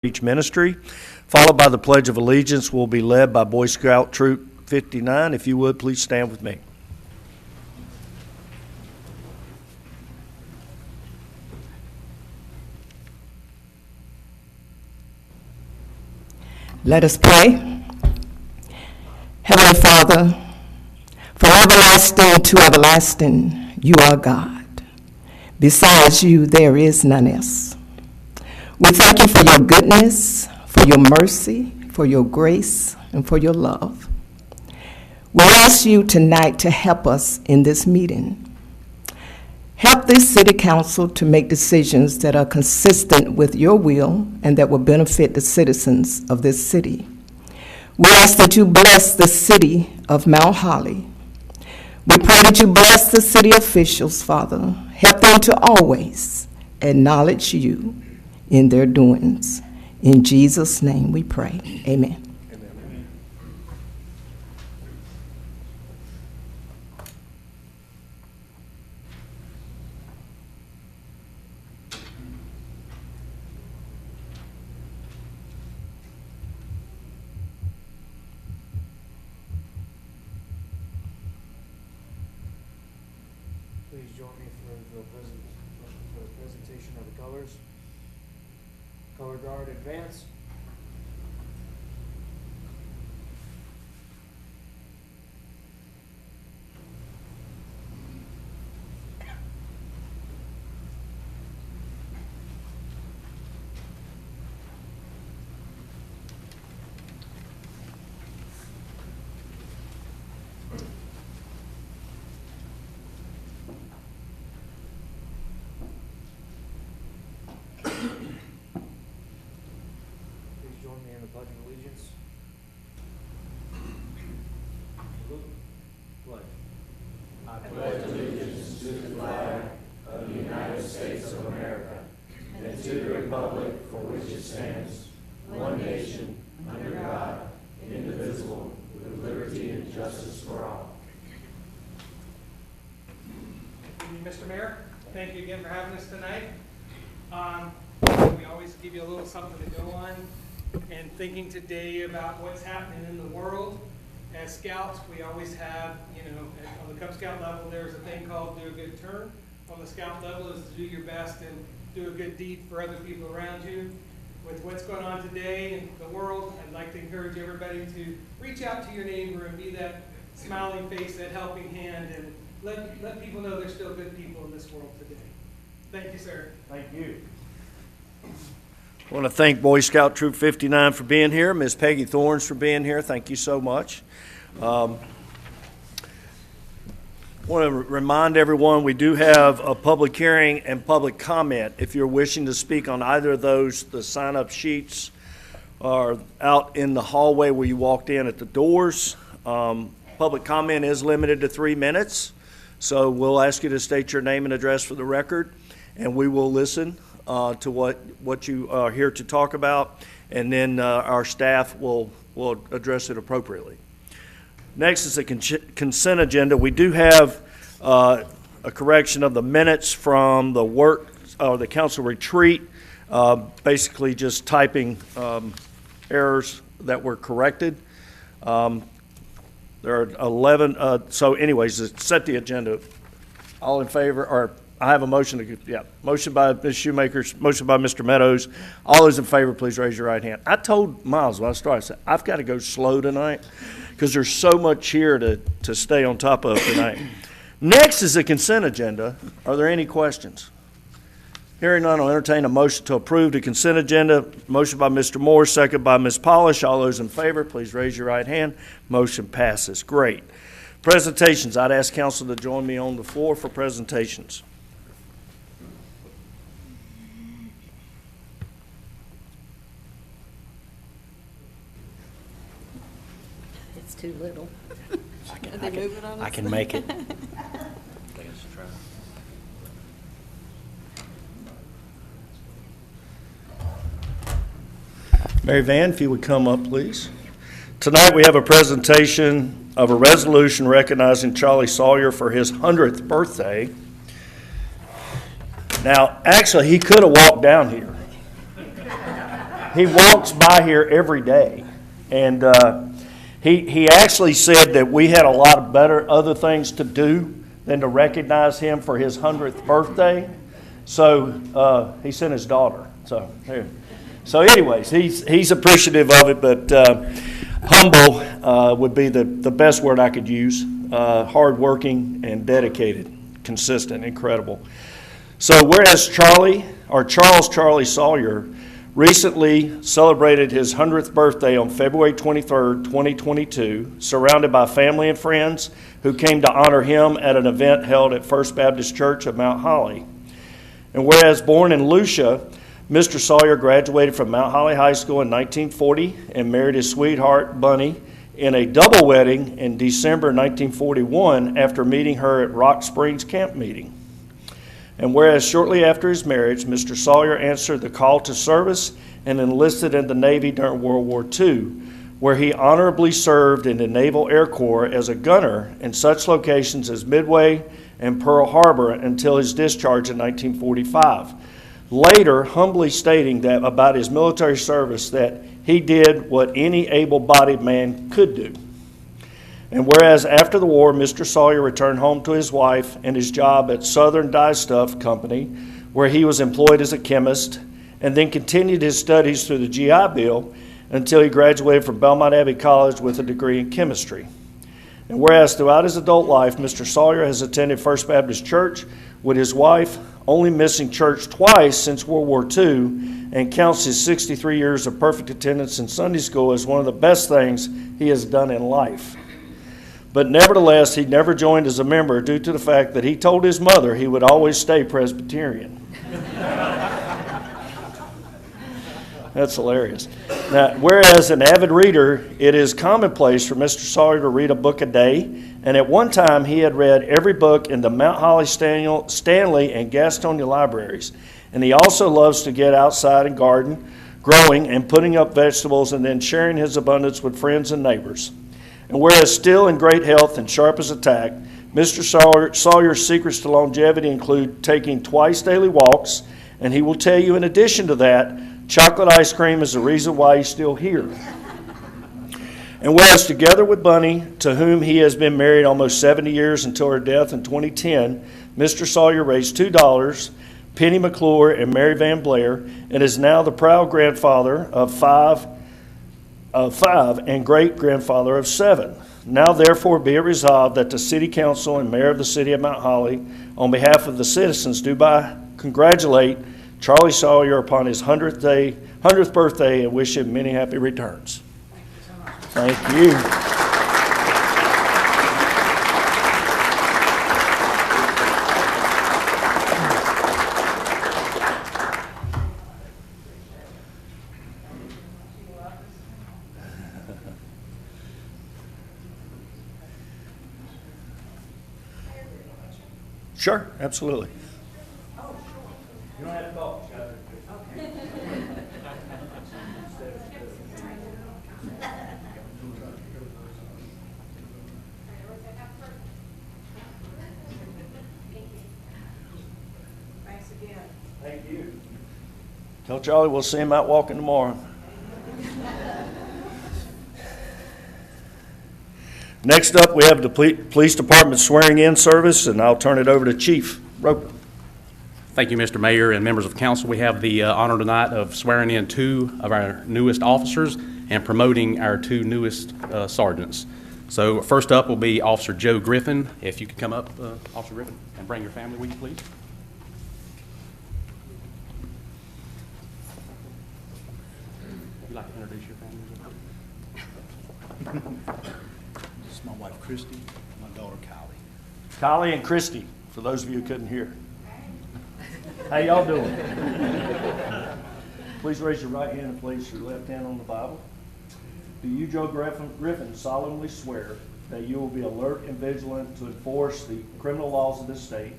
each ministry, followed by the Pledge of Allegiance, will be led by Boy Scout Troop 59. If you would, please stand with me. Let us pray. Heavenly Father, from everlasting to everlasting, you are God. Besides you, there is none else. We thank you for your goodness, for your mercy, for your grace, and for your love. We ask you tonight to help us in this meeting. Help this city council to make decisions that are consistent with your will and that will benefit the citizens of this city. We ask that you bless the city of Mount Holly. We pray that you bless the city officials, Father. Help them to always acknowledge you in their doings. In Jesus' name we pray. Amen. Please join me for the presentation of the colors. Color guard, advance. Pledge of Allegiance. Salute. Pledge. I pledge allegiance to the flag of the United States of America and to the republic for which it stands, one nation, under God, indivisible, with liberty and justice for all. Good evening, Mr. Mayor. Thank you again for having us tonight. We always give you a little something to go on. And thinking today about what's happening in the world. As scouts, we always have, on the Cub Scout level, there's a thing called do a good turn. On the scout level is to do your best and do a good deed for other people around you. With what's going on today in the world, I'd like to encourage everybody to reach out to your neighbor and be that smiling face, that helping hand, and let people know there's still good people in this world today. Thank you, sir. Thank you. I want to thank Boy Scout Troop 59 for being here, Ms. Peggy Thorns for being here. Thank you so much. I want to remind everyone we do have a public hearing and public comment. If you're wishing to speak on either of those, the sign-up sheets are out in the hallway where you walked in at the doors. Public comment is limited to 3 minutes, so we'll ask you to state your name and address for the record, and we will listen to what you are here to talk about, and then our staff will address it appropriately. Next is the consent agenda. We do have a correction of the minutes from the council retreat, basically just typing errors that were corrected. There are 11, so anyways, set the agenda. All in favor, or I have a motion motion by Ms. Shoemaker, motion by Mr. Meadows. All those in favor, please raise your right hand. I told Miles when I started, I said, I've got to go slow tonight because there's so much here to stay on top of tonight. Next is the consent agenda. Are there any questions? Hearing none, I'll entertain a motion to approve the consent agenda. Motion by Mr. Moore, second by Ms. Polish. All those in favor, please raise your right hand. Motion passes. Great. Presentations. I'd ask council to join me on the floor for presentations. Too little. I can make it. Mary Van, if you would come up, please. Tonight we have a presentation of a resolution recognizing Charlie Sawyer for his 100th birthday. Now, actually, he could have walked down here. he walks by here every day. And he actually said that we had a lot of other things to do than to recognize him for his 100th birthday. So he sent his daughter. So anyways, he's appreciative of it, but humble would be the best word I could use. Hardworking and dedicated, consistent, incredible. So whereas Charles Charlie Sawyer recently celebrated his 100th birthday on February 23rd, 2022, surrounded by family and friends who came to honor him at an event held at First Baptist Church of Mount Holly. And whereas born in Lucia, Mr. Sawyer graduated from Mount Holly High School in 1940 and married his sweetheart, Bunny, in a double wedding in December 1941 after meeting her at Rock Springs camp meeting. And whereas shortly after his marriage, Mr. Sawyer answered the call to service and enlisted in the Navy during World War II, where he honorably served in the Naval Air Corps as a gunner in such locations as Midway and Pearl Harbor until his discharge in 1945. Later, humbly stating that about his military service that he did what any able-bodied man could do. And whereas after the war, Mr. Sawyer returned home to his wife and his job at Southern Dye Stuff Company, where he was employed as a chemist, and then continued his studies through the GI Bill until he graduated from Belmont Abbey College with a degree in chemistry. And whereas throughout his adult life, Mr. Sawyer has attended First Baptist Church with his wife, only missing church twice since World War II, and counts his 63 years of perfect attendance in Sunday school as one of the best things he has done in life. But nevertheless, he never joined as a member due to the fact that he told his mother he would always stay Presbyterian. That's hilarious. Now, whereas an avid reader, it is commonplace for Mr. Sawyer to read a book a day, and at one time he had read every book in the Mount Holly, Stanley, and Gastonia libraries. And he also loves to get outside and garden, growing and putting up vegetables, and then sharing his abundance with friends and neighbors. And whereas still in great health and sharp as a tack, Mr. Sawyer's secrets to longevity include taking twice daily walks, and he will tell you in addition to that, chocolate ice cream is the reason why he's still here. And whereas together with Bunny, to whom he has been married almost 70 years until her death in 2010, Mr. Sawyer raised 2 daughters, Penny McClure and Mary Van Blair, and is now the proud grandfather of five and great-grandfather of 7. Now therefore be it resolved that the City Council and Mayor of the City of Mount Holly, on behalf of the citizens, do congratulate Charlie Sawyer upon his 100th birthday and wish him many happy returns. Thank you. Sure, absolutely. You don't have to talk. Thanks again. Thank you. Tell Charlie we'll see him out walking tomorrow. Next up, we have the police department swearing in service, and I'll turn it over to Chief Roper. Thank you, Mr. Mayor and members of council. We have the honor tonight of swearing in 2 of our newest officers and promoting our 2 newest sergeants. So first up will be Officer Joe Griffin. If you could come up, Officer Griffin, and bring your family with you, please. Would you like to introduce your family? This is my wife, Christy, and my daughter, Kylie. Kylie and Christy, for those of you who couldn't hear. How y'all doing? Please raise your right hand and place your left hand on the Bible. Do you, Joe Griffin, solemnly swear that you will be alert and vigilant to enforce the criminal laws of this state,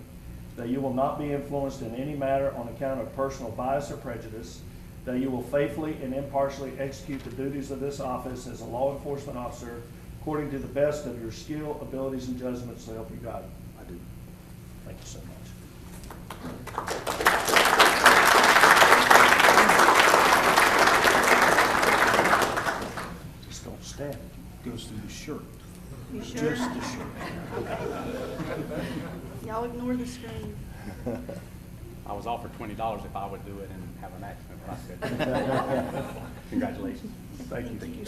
that you will not be influenced in any matter on account of personal bias or prejudice, that you will faithfully and impartially execute the duties of this office as a law enforcement officer according to the best of your skill, abilities, and judgments, so help you God? I do. Thank you so much. Goes through the shirt. You sure? Just the shirt. Y'all ignore the screen. I was offered $20 if I would do it and have an accident, but I said, congratulations. Thank you. Thank you.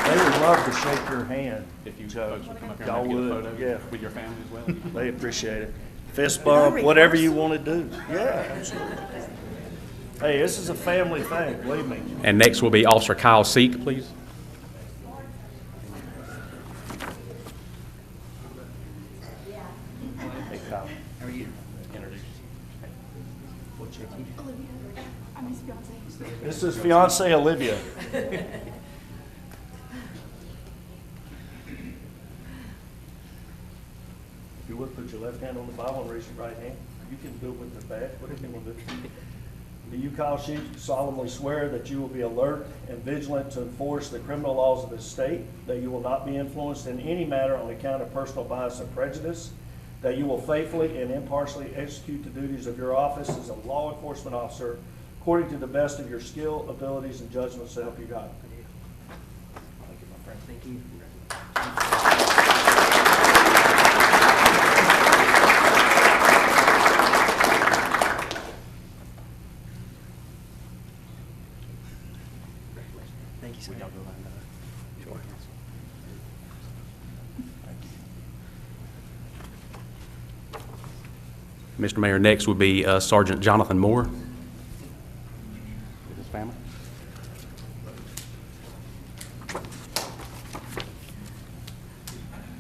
They would love to shake your hand. If you Joe. folks would come up here Y'all and get a would, photo yeah. with your family as well. They appreciate it. Fist bump, whatever you want to do. Yeah, absolutely. Hey, this is a family thing, believe me. And next will be Officer Kyle Seek, please. Hey, Kyle. How are you? Introduce. What's your name? I'm his fiance. This is fiance Olivia. If you would, put your left hand on the Bible and raise your right hand. You can do it with the back, whatever you want to do. Do you, Kyle Sheep, solemnly swear that you will be alert and vigilant to enforce the criminal laws of this state, that you will not be influenced in any manner on account of personal bias or prejudice, that you will faithfully and impartially execute the duties of your office as a law enforcement officer according to the best of your skill, abilities, and judgment, so help you God? Thank you, my friend. Thank you. Thank you, sir. Would y'all go behind that? Sure. Mr. Mayor, next would be Sergeant Jonathan Moore with his family.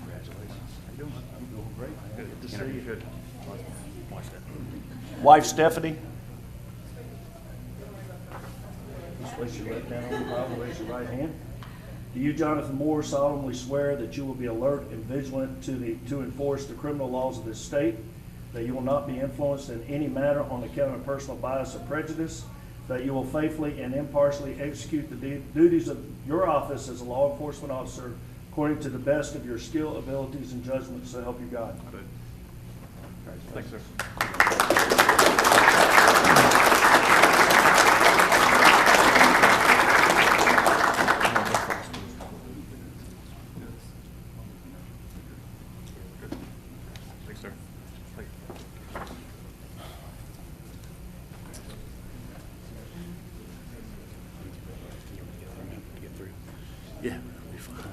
Congratulations. How you doing? I'm doing great. Good to see you. Good. Wife Stephanie. Just place your left hand on the Bible, raise your right hand. Do you, Jonathan Moore, solemnly swear that you will be alert and vigilant to enforce the criminal laws of this state, that you will not be influenced in any manner on account of personal bias or prejudice, that you will faithfully and impartially execute the duties of your office as a law enforcement officer according to the best of your skill, abilities, and judgment, so help you God? Good. Thanks, sir. Thanks, sir. Yeah, it'll be fine.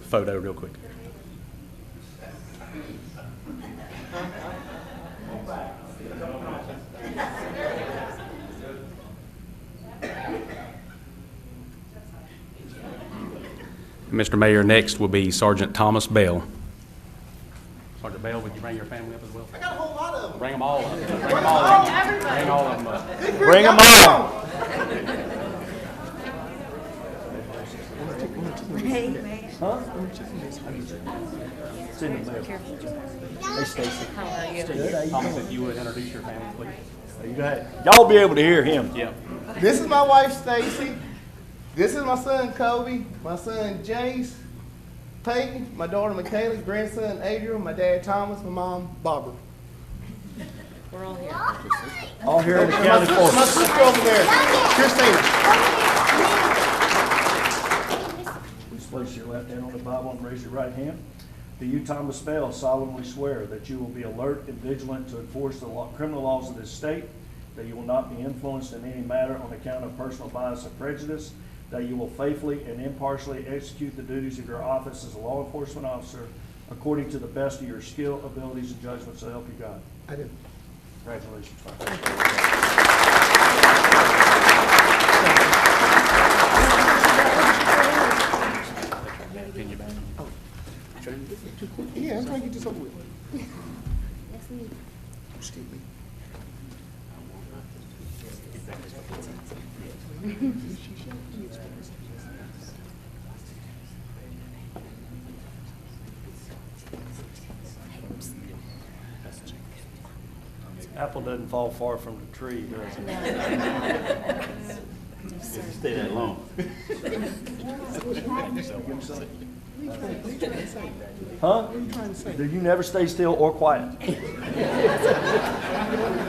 Photo real quick. Mr. Mayor, next will be Sergeant Thomas Bell. Sergeant Bell, would you bring your family up as well? I got a whole lot of them. Bring them all up. Bring them all up. Bring all of them up. Bring them on. Hey, man. Huh? It's in the mail. Hey, Stacy. How are you? Good, how you Thomas, doing? if you would introduce your family, please. You got- Y'all be able to hear him. Yeah. This is my wife, Stacy. This is my son, Kobe. My son, Jace. Peyton. My daughter, Michaela. Grandson, Adriel. My dad, Thomas. My mom, Barbara. We're all here. All here in the My county sister, force. my sister over there, Christina. Please place your left hand on the Bible and raise your right hand. Do you, Thomas Bell, solemnly swear that you will be alert and vigilant to enforce the criminal laws of this state, that you will not be influenced in any matter on account of personal bias or prejudice, that you will faithfully and impartially execute the duties of your office as a law enforcement officer according to the best of your skill, abilities, and judgment, so help you God? I do. Congratulations. Yeah, I'm trying to get this over with. Apple doesn't fall far from the tree, does it? Stay that long. Give him some. Huh? Do you never stay still or quiet?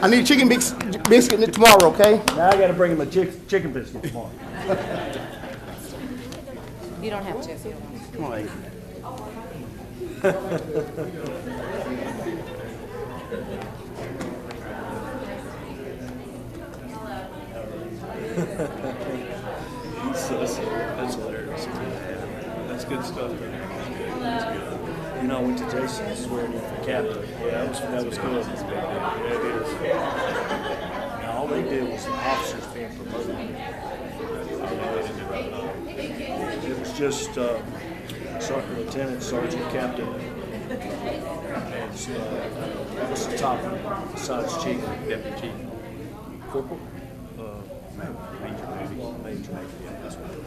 I need chicken biscuit tomorrow, okay? Now I gotta bring him a chicken biscuit tomorrow. You don't have to if you don't want. Come on, lady. That's hilarious. That's good stuff. You know, I went to Jason's swearing in for captain. Yeah, that was good. Yeah, it is. Now, all they did was the officers being promoted. It was just Sergeant Lieutenant, Sergeant Captain, and what's the top one besides Chief? Deputy Chief. Corporal? Major. Yeah, that's what it is.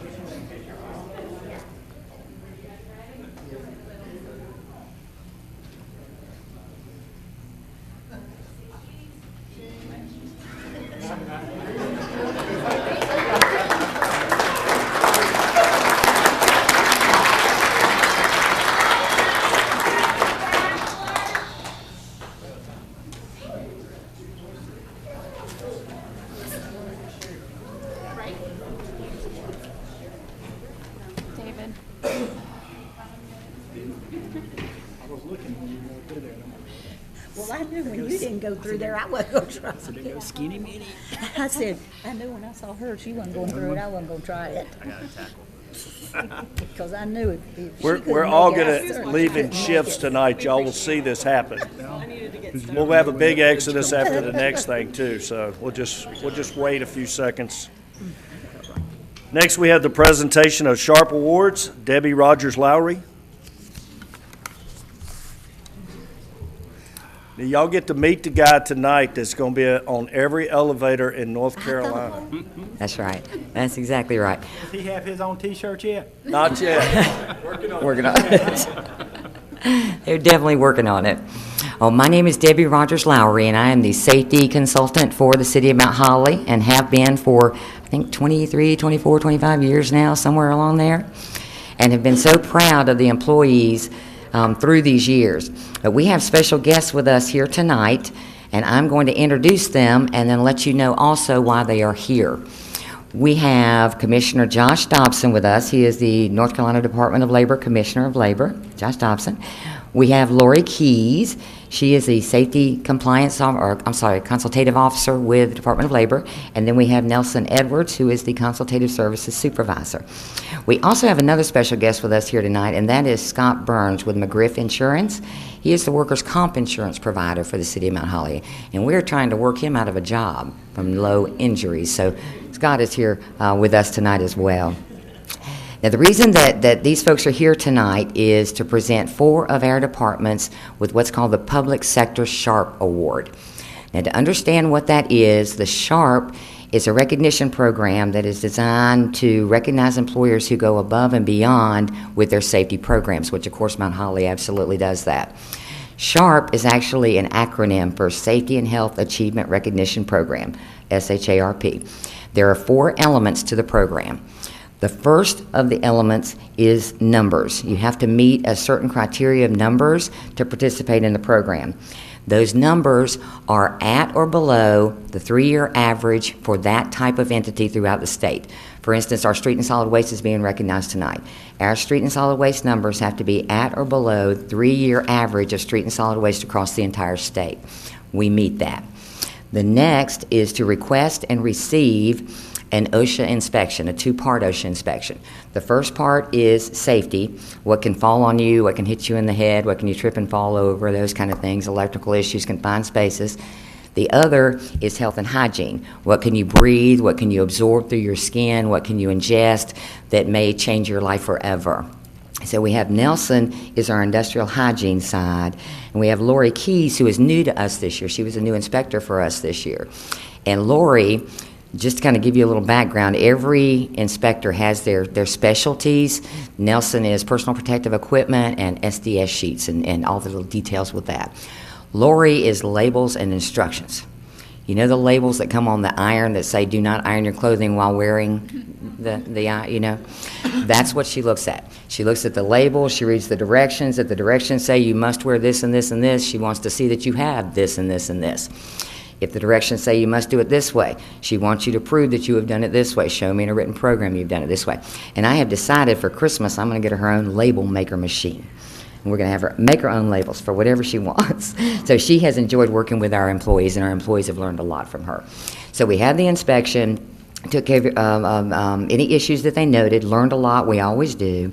David. Well, I knew when you didn't go through there, I wasn't going to try it. Skinny mini. I said, I knew when I saw her, she wasn't going through it, I wasn't going to try it. I got a tackle. Because I knew if she We're couldn't all make it, I gonna certainly leave in couldn't make shifts it. tonight. Y'all will see this happen. We'll have a big exodus after the next thing too, so we'll just wait a few seconds. Next, we have the presentation of Sharp Awards. Debbie Rogers Lowry. Now, y'all get to meet the guy tonight that's going to be on every elevator in North Carolina. That's right. That's exactly right. Does he have his own T-shirt yet? Not yet. Working on it. They're definitely working on it. Oh, my name is Debbie Rogers Lowry, and I am the safety consultant for the city of Mount Holly and have been for, I think, 23, 24, 25 years now, somewhere along there, and have been so proud of the employees through these years. But we have special guests with us here tonight, and I'm going to introduce them and then let you know also why they are here. We have Commissioner Josh Dobson with us. He is the North Carolina Department of Labor Commissioner of Labor, Josh Dobson. We have Lori Keys. She is the Safety Compliance, Consultative Officer with the Department of Labor. And then we have Nelson Edwards, who is the Consultative Services Supervisor. We also have another special guest with us here tonight, and that is Scott Burns with McGriff Insurance. He is the workers' comp insurance provider for the city of Mount Holly, and we're trying to work him out of a job from low injuries. So Scott is here with us tonight as well. Now, the reason that these folks are here tonight is to present 4 of our departments with what's called the Public Sector SHARP Award. Now, to understand what that is, the SHARP is a recognition program that is designed to recognize employers who go above and beyond with their safety programs, which, of course, Mount Holly absolutely does that. SHARP is actually an acronym for Safety and Health Achievement Recognition Program, SHARP. There are 4 elements to the program. The first of the elements is numbers. You have to meet a certain criteria of numbers to participate in the program. Those numbers are at or below the 3-year average for that type of entity throughout the state. For instance, our street and solid waste is being recognized tonight. Our street and solid waste numbers have to be at or below the 3-year average of street and solid waste across the entire state. We meet that. The next is to request and receive an Osha inspection, a 2-part Osha inspection. The first part is safety, what can fall on you, what can hit you in the head, what can you trip and fall over, those kind of things, electrical issues, confined spaces. The other is health and hygiene. What can you breathe, what can you absorb through your skin, what can you ingest that may change your life forever. So we have Nelson is our industrial hygiene side, and we have Lori Keys, who is new to us this year. She was a new inspector for us this year. And Lori, just to kind of give you a little background, every inspector has their specialties. Nelson is personal protective equipment and SDS sheets and all the little details with that. Lori is labels and instructions. You know the labels that come on the iron that say, do not iron your clothing while wearing you know? That's what she looks at. She looks at the label, she reads the directions. If the directions say you must wear this and this and this, she wants to see that you have this and this and this. If the directions say you must do it this way, she wants you to prove that you have done it this way. Show me in a written program you've done it this way. And I have decided for Christmas I'm going to get her own label maker machine. And we're going to have her make her own labels for whatever she wants. So she has enjoyed working with our employees, and our employees have learned a lot from her. So we had the inspection, took care of any issues that they noted, learned a lot, we always do.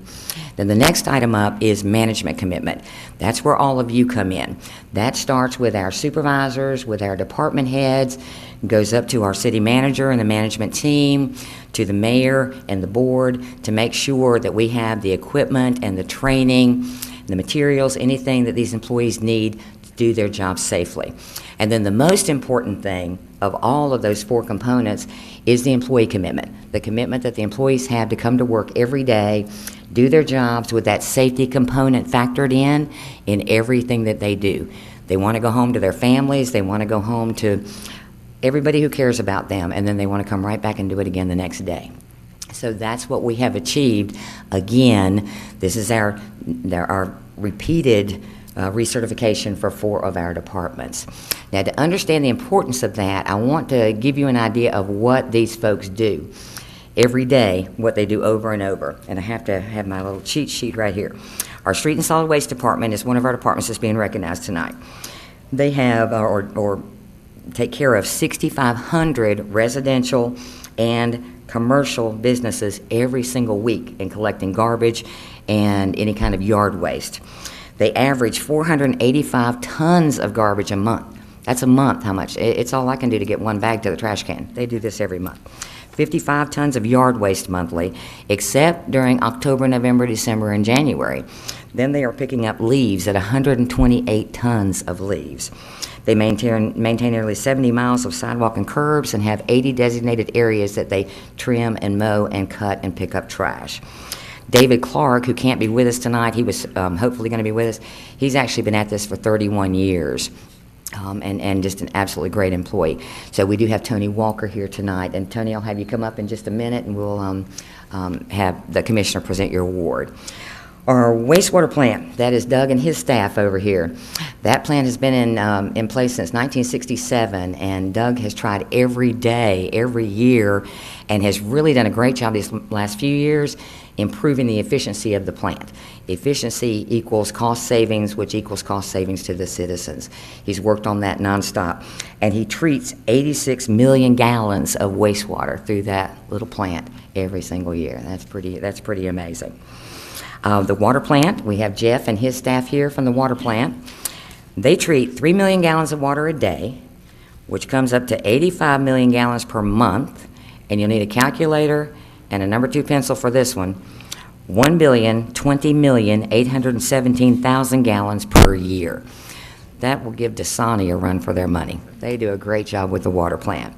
Then the next item up is management commitment. That's where all of you come in. That starts with our supervisors, with our department heads, goes up to our city manager and the management team, to the mayor and the board, to make sure that we have the equipment and the training, the materials, anything that these employees need to do their job safely. And then the most important thing of all of those 4 components is the employee commitment, the commitment that the employees have to come to work every day, do their jobs with that safety component factored in everything that they do. They want to go home to their families, they want to go home to everybody who cares about them, and then they want to come right back and do it again the next day. So that's what we have achieved. Again, this is our repeated recertification for 4 of our departments. Now, to understand the importance of that, I want to give you an idea of what these folks do every day, what they do over and over. And I have to have my little cheat sheet right here. Our Street and Solid Waste Department is one of our departments that's being recognized tonight. They have, or take care of 6,500 residential and commercial businesses every single week in collecting garbage and any kind of yard waste. They average 485 tons of garbage a month. That's a month, how much? It's all I can do to get one bag to the trash can. They do this every month. 55 tons of yard waste monthly, except during October, November, December, and January. Then they are picking up leaves at 128 tons of leaves. They maintain nearly 70 miles of sidewalk and curbs and have 80 designated areas that they trim and mow and cut and pick up trash. David Clark, who can't be with us tonight, he was hopefully going to be with us. He's actually been at this for 31 years. And just an absolutely great employee. So we do have Tony Walker here tonight. And Tony, I'll have you come up in just a minute, and we'll have the commissioner present your award. Our wastewater plant, that is Doug and his staff over here. That plant has been in place since 1967, and Doug has tried every day, every year, and has really done a great job these last few years improving the efficiency of the plant. Efficiency equals cost savings, which equals cost savings to the citizens. He's worked on that nonstop, and he treats 86 million gallons of wastewater through that little plant every single year. That's pretty amazing. The water plant, we have Jeff and his staff here from the water plant. They treat 3 million gallons of water a day, which comes up to 85 million gallons per month, and you'll need a calculator and a number 2 pencil for this one. 1,020,817,000 gallons per year. That will give Dasani a run for their money. They do a great job with the water plant.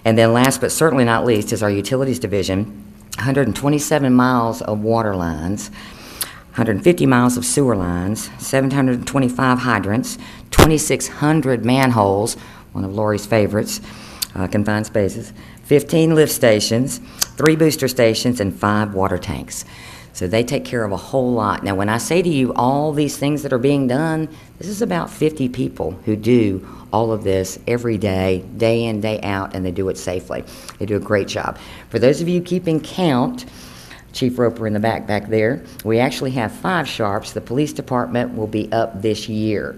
And then last but certainly not least is our utilities division. 127 miles of water lines, 150 miles of sewer lines, 725 hydrants, 2,600 manholes, one of Lowry's favorites, confined spaces, 15 lift stations, 3 booster stations, and 5 water tanks. So they take care of a whole lot. Now, when I say to you all these things that are being done, this is about 50 people who do all of this every day, day in, day out, and they do it safely. They do a great job. For those of you keeping count, Chief Roper in the back there, we actually have 5 sharps. The police department will be up this year.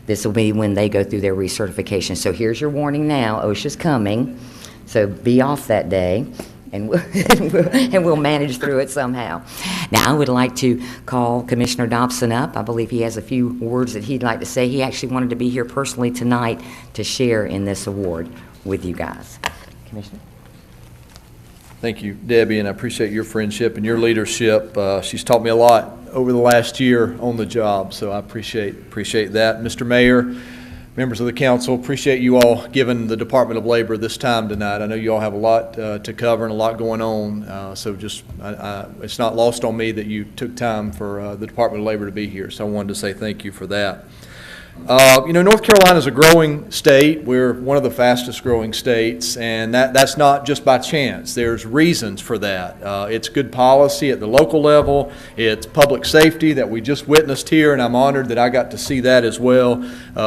This will be when they go through their recertification. So here's your warning now, OSHA's coming. So be off that day, and we'll manage through it somehow. Now, I would like to call Commissioner Dobson up. I believe he has a few words that he'd like to say. He actually wanted to be here personally tonight to share in this award with you guys. Commissioner? Thank you, Debbie, and I appreciate your friendship and your leadership. She's taught me a lot over the last year on the job, so I appreciate that. Mr. Mayor, members of the council, appreciate you all giving the Department of Labor this time tonight. I know you all have a lot to cover and a lot going on, so just it's not lost on me that you took time for the Department of Labor to be here, so I wanted to say thank you for that. North Carolina is a growing state. We're one of the fastest growing states, and that's not just by chance. There's reasons for that. It's good policy at the local level. It's public safety that we just witnessed here, and I'm honored that I got to see that as well.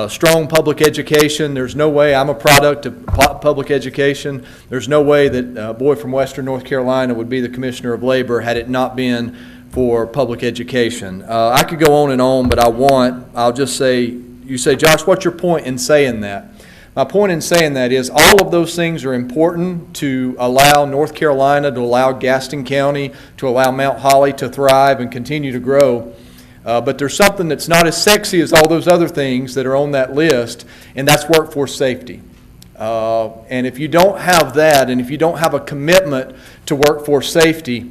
Strong public education. There's no way I'm a product of public education. There's no way that a boy from Western North Carolina would be the Commissioner of Labor had it not been for public education. I could go on and on, but I'll just say, you say, Josh, what's your point in saying that? My point in saying that is all of those things are important to allow North Carolina, to allow Gaston County, to allow Mount Holly to thrive and continue to grow. But there's something that's not as sexy as all those other things that are on that list, and that's workforce safety. And if you don't have that, and if you don't have a commitment to workforce safety,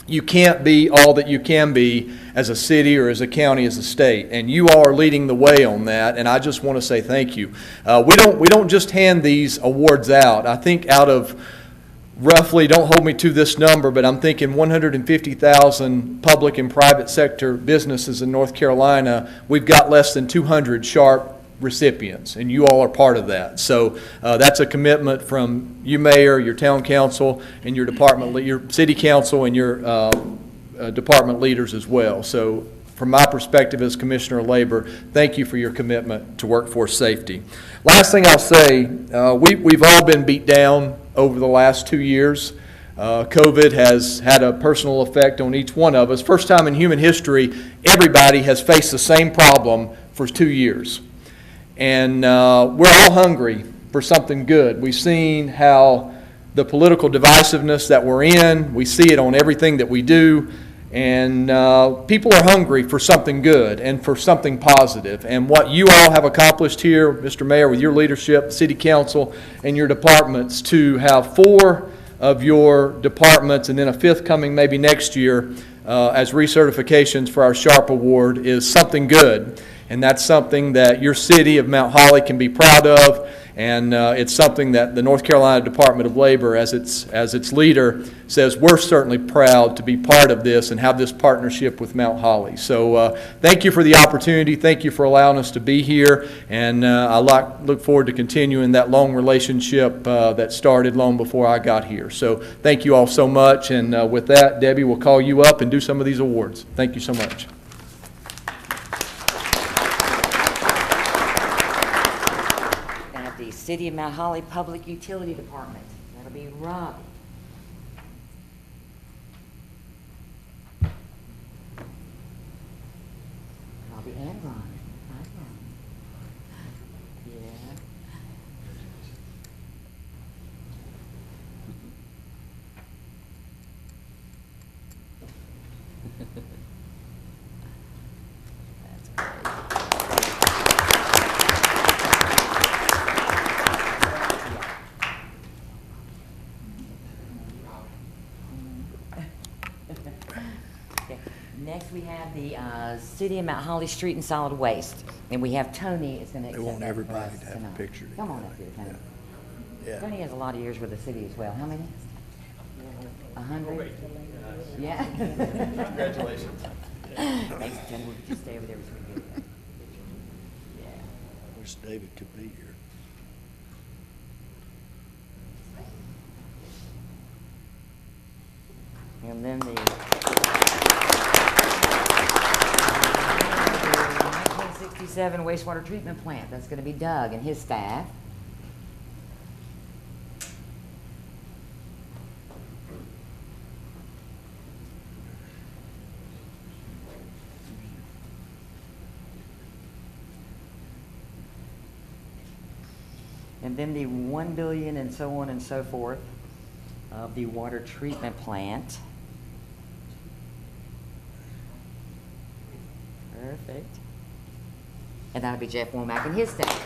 you can't be all that you can be as a city or as a county, as a state, and you all are leading the way on that, and I just want to say thank you. We don't just hand these awards out. I think out of roughly, don't hold me to this number, but I'm thinking 150,000 public and private sector businesses in North Carolina, we've got less than 200 sharp recipients, and you all are part of that. So that's a commitment from you, Mayor, your town council, and your department, your city council, and your department leaders as well. So from my perspective as Commissioner of Labor, thank you for your commitment to workforce safety. Last thing I'll say, we've all been beat down over the last 2 years. COVID has had a personal effect on each one of us. First time in human history, everybody has faced the same problem for 2 years. And we're all hungry for something good. We've seen how the political divisiveness that we're in, we see it on everything that we do, and people are hungry for something good and for something positive. And what you all have accomplished here, Mr. Mayor, with your leadership, City Council, and your departments, to have 4 of your departments and then a 5th coming maybe next year as recertifications for our SHARP Award is something good. And that's something that your city of Mount Holly can be proud of, and it's something that the North Carolina Department of Labor, as its leader, says we're certainly proud to be part of this and have this partnership with Mount Holly. So thank you for the opportunity. Thank you for allowing us to be here, and I look forward to continuing that long relationship that started long before I got here. So thank you all so much, and with that, Debbie will call you up and do some of these awards. Thank you so much. City of Mount Holly Public Utility Department. That'll be Rob. Robbie and Ron. Hi, Ron. Yeah. That's great. Next, we have the City of Mount Holly Street and Solid Waste, and we have Tony is going to accept. They want that everybody for us to have a tonight. picture Come on up here, Tony. Yeah. Tony has a lot of years with the city as well. How many? 100? Yeah. Congratulations. Thanks, Tony. We'll just stay over there so we can get that picture. Yeah. I wish David could be here. And then the 1967 Wastewater Treatment Plant. That's going to be Doug and his staff. And then the $1 billion and so on and so forth of the water treatment plant. Perfect. And that'll be Jeff Womack and his staff.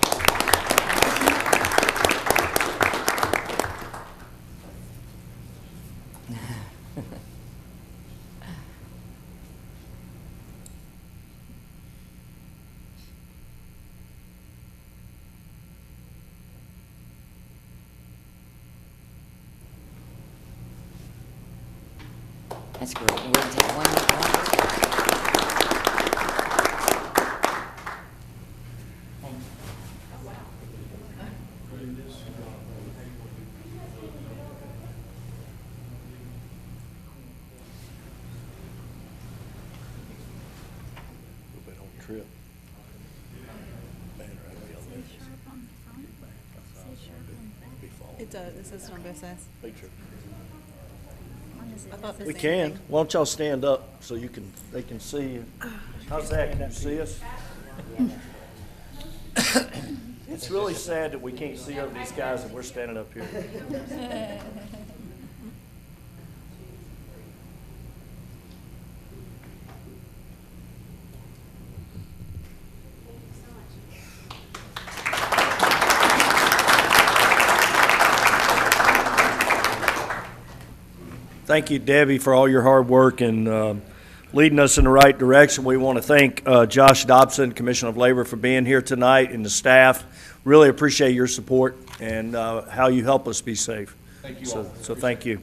That's great. And we'll take one. trip. It does. It says it on both sides. I thought the We same can. thing. Why don't y'all stand up so they can see you. How's that? Can you see us? It's really sad that we can't see over these guys and we're standing up here. Thank you, Debbie, for all your hard work and leading us in the right direction. We want to thank Josh Dobson, Commissioner of Labor, for being here tonight, and the staff. Really appreciate your support and how you help us be safe. Thank you so, all. So thank you.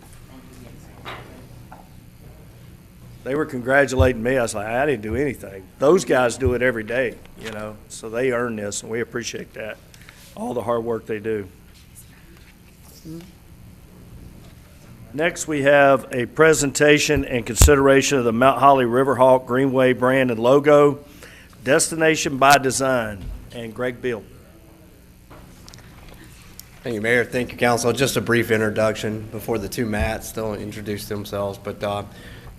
They were congratulating me. I was like, I didn't do anything. Those guys do it every day, you know, so they earn this, and we appreciate that, all the hard work they do. Next, we have a presentation and consideration of the Mount Holly Riverhawk Greenway brand and logo, Destination by Design, and Greg Beal. Thank you, Mayor. Thank you, Council. Just a brief introduction before the two Matts. They'll introduce themselves. But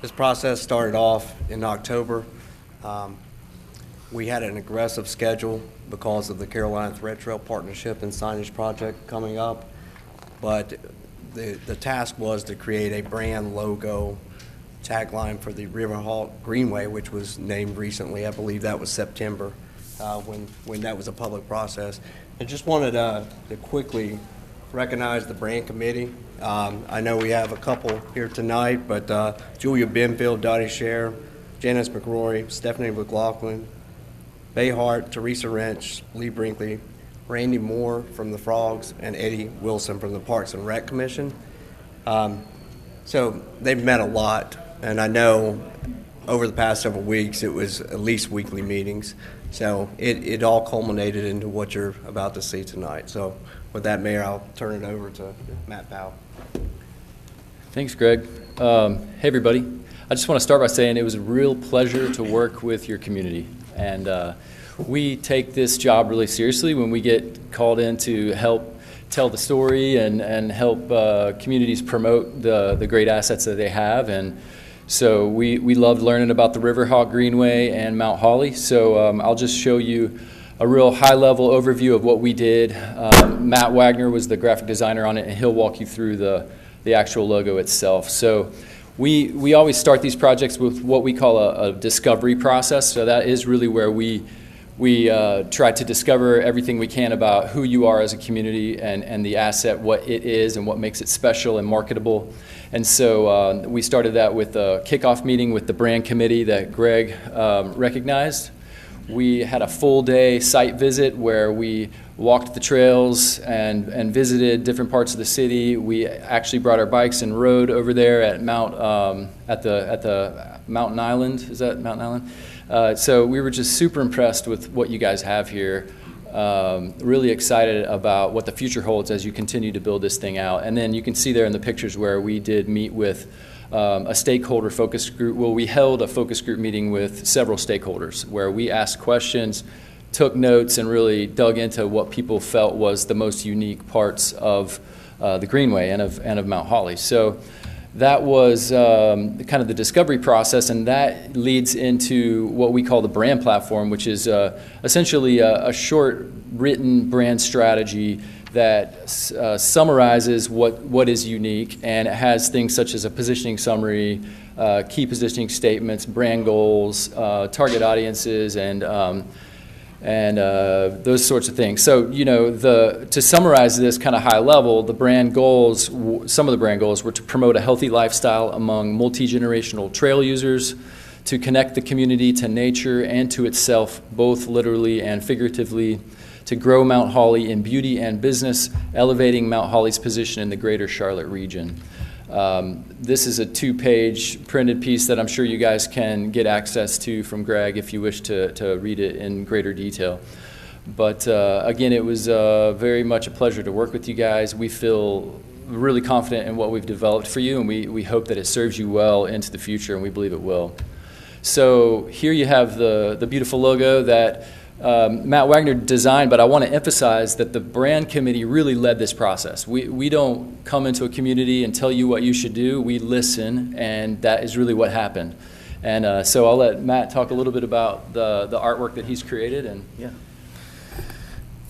this process started off in October. We had an aggressive schedule because of the Carolina Thread Trail Partnership and Signage Project coming up. But the task was to create a brand logo tagline for the Riverhawk Greenway, which was named recently. I believe that was September when that was a public process. I just wanted to quickly recognize the brand committee. I know we have a couple here tonight, but Julia Benfield, Dottie Scher, Janice McRory, Stephanie McLaughlin, Bay Hart, Teresa Wrench, Lee Brinkley, Randy Moore from the Frogs, and Eddie Wilson from the Parks and Rec Commission. So they've met a lot, and I know over the past several weeks it was at least weekly meetings. So it all culminated into what you're about to see tonight. So with that, Mayor, I'll turn it over to Matt Powell. Thanks, Greg. Hey, everybody. I just want to start by saying it was a real pleasure to work with your community. And we take this job really seriously when we get called in to help tell the story and help communities promote the great assets that they have. And so we loved learning about the Riverhawk Greenway and Mount Holly. So I'll just show you a real high-level overview of what we did. Matt Wagner was the graphic designer on it, and he'll walk you through the actual logo itself. So we always start these projects with what we call a discovery process. So that is really where we try to discover everything we can about who you are as a community and the asset, what it is and what makes it special and marketable. And so we started that with a kickoff meeting with the brand committee that Greg recognized. We had a full day site visit where we walked the trails and visited different parts of the city. We actually brought our bikes and rode over there at the Mountain Island. Is that Mountain Island? So we were just super impressed with what you guys have here. Really excited about what the future holds as you continue to build this thing out. And then you can see there in the pictures where we did meet with a stakeholder focus group. Well, we held a focus group meeting with several stakeholders where we asked questions, took notes, and really dug into what people felt was the most unique parts of the Greenway and of Mount Holly. So that was kind of the discovery process, and that leads into what we call the brand platform, which is essentially a short written brand strategy that summarizes what is unique, and it has things such as a positioning summary, key positioning statements, brand goals, target audiences, and those sorts of things. So, you know, to summarize this kind of high level, the brand goals, some of the brand goals were to promote a healthy lifestyle among multi-generational trail users, to connect the community to nature and to itself, both literally and figuratively, to grow Mount Holly in beauty and business, elevating Mount Holly's position in the greater Charlotte region. This is a 2-page printed piece that I'm sure you guys can get access to from Greg if you wish to read it in greater detail. But again, it was very much a pleasure to work with you guys. We feel really confident in what we've developed for you, and we hope that it serves you well into the future, and we believe it will. So here you have the beautiful logo that Matt Wagner designed, but I want to emphasize that the brand committee really led this process. We don't come into a community and tell you what you should do. We listen, and that is really what happened. And so I'll let Matt talk a little bit about the artwork that he's created. And yeah.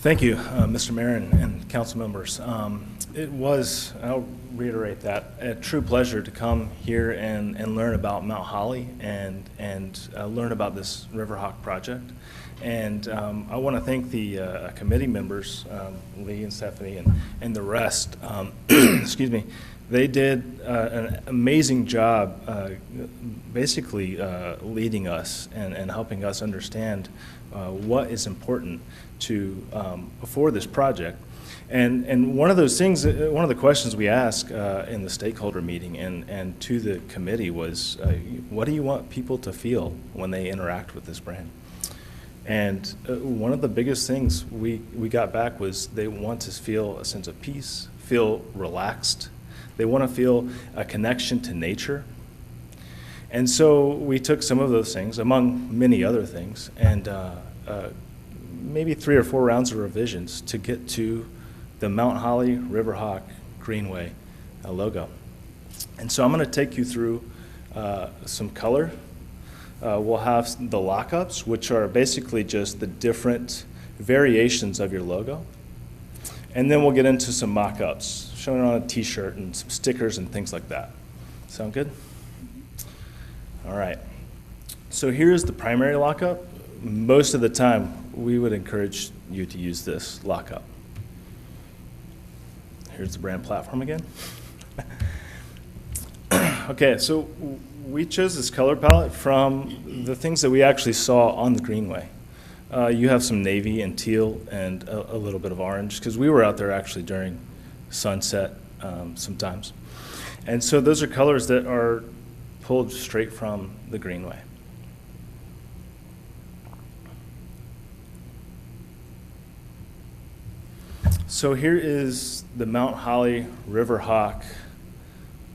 Thank you, Mr. Mayor and council members. It was, I'll reiterate that, a true pleasure to come here and learn about Mount Holly and learn about this Riverhawk project. And I want to thank the committee members, Lee and Stephanie and the rest. Excuse me. They did an amazing job basically leading us and helping us understand what is important for this project. And one of those things, one of the questions we asked in the stakeholder meeting and to the committee was, what do you want people to feel when they interact with this brand? And one of the biggest things we got back was they want to feel a sense of peace, feel relaxed. They want to feel a connection to nature. And so we took some of those things, among many other things, and maybe 3 or 4 rounds of revisions to get to the Mount Holly Riverhawk Greenway logo. And so I'm going to take you through some color. We'll have the lockups, which are basically just the different variations of your logo. And then we'll get into some mock-ups, showing it on a t-shirt and some stickers and things like that. Sound good? All right. So here's the primary lockup. Most of the time, we would encourage you to use this lockup. Here's the brand platform again. Okay, so we chose this color palette from the things that we actually saw on the Greenway. You have some navy and teal and a little bit of orange, because we were out there actually during sunset sometimes. And so those are colors that are pulled straight from the Greenway. So here is the Mount Holly Riverhawk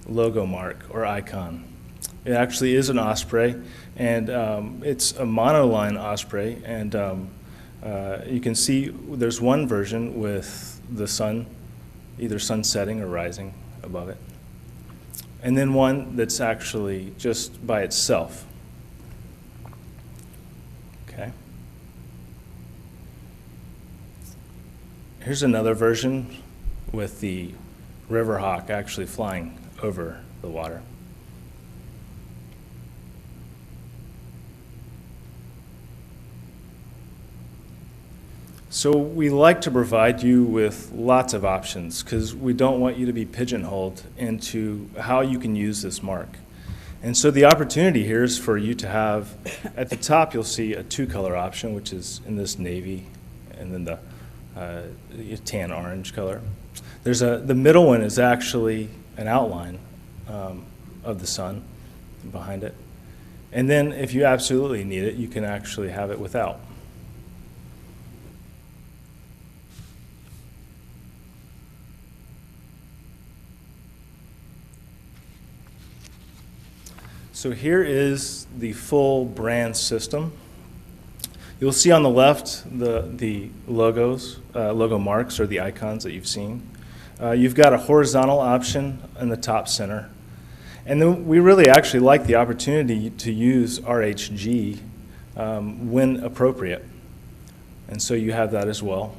logo mark or icon. It actually is an osprey, and it's a monoline osprey, and you can see there's one version with the sun, either sun setting or rising above it, and then one that's actually just by itself. Okay. Here's another version with the Riverhawk actually flying over the water. So we like to provide you with lots of options because we don't want you to be pigeonholed into how you can use this mark. And so the opportunity here is for you to have, at the top you'll see a 2-color option, which is in this navy and then the tan orange color. There's the middle one is actually an outline of the sun behind it. And then if you absolutely need it, you can actually have it without. So here is the full brand system. You'll see on the left the logos, logo marks or the icons that you've seen. You've got a horizontal option in the top center. And then we really actually like the opportunity to use RHG when appropriate. And so you have that as well.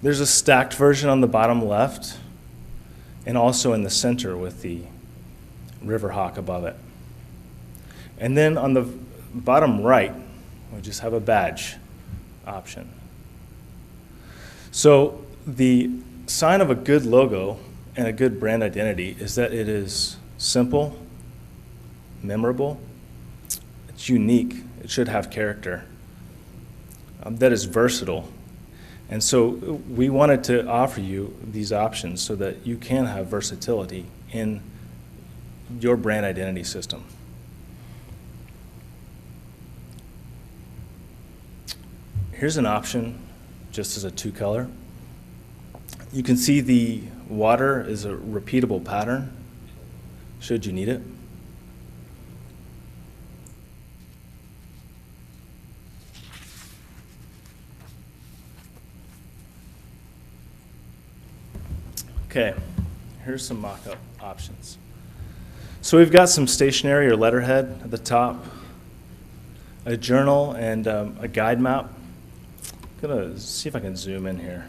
There's a stacked version on the bottom left and also in the center with the Riverhawk above it. And then on the bottom right, we just have a badge option. So the sign of a good logo and a good brand identity is that it is simple, memorable, it's unique, it should have character, that is versatile. And so we wanted to offer you these options so that you can have versatility in your brand identity system. Here's an option just as a 2-color. You can see the water is a repeatable pattern should you need it. Okay, here's some mock-up options. So we've got some stationery or letterhead at the top, a journal, and a guide map. I'm gonna see if I can zoom in here.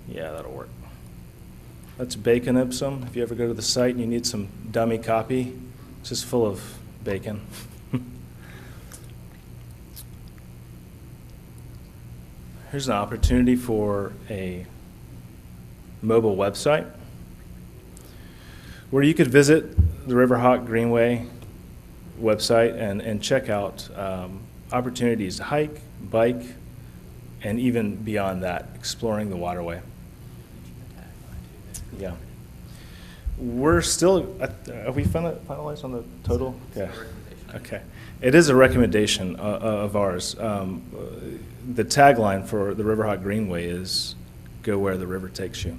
Yeah, that'll work. That's bacon ipsum. If you ever go to the site and you need some dummy copy, it's just full of bacon. Here's an opportunity for a mobile website where you could visit the Riverhawk Greenway website and check out opportunities to hike, bike, and even beyond that, exploring the waterway. Yeah. We're still, have we finalized on the total? Okay. Okay. It is a recommendation of ours. The tagline for the Riverhawk Greenway is, "Go where the river takes you."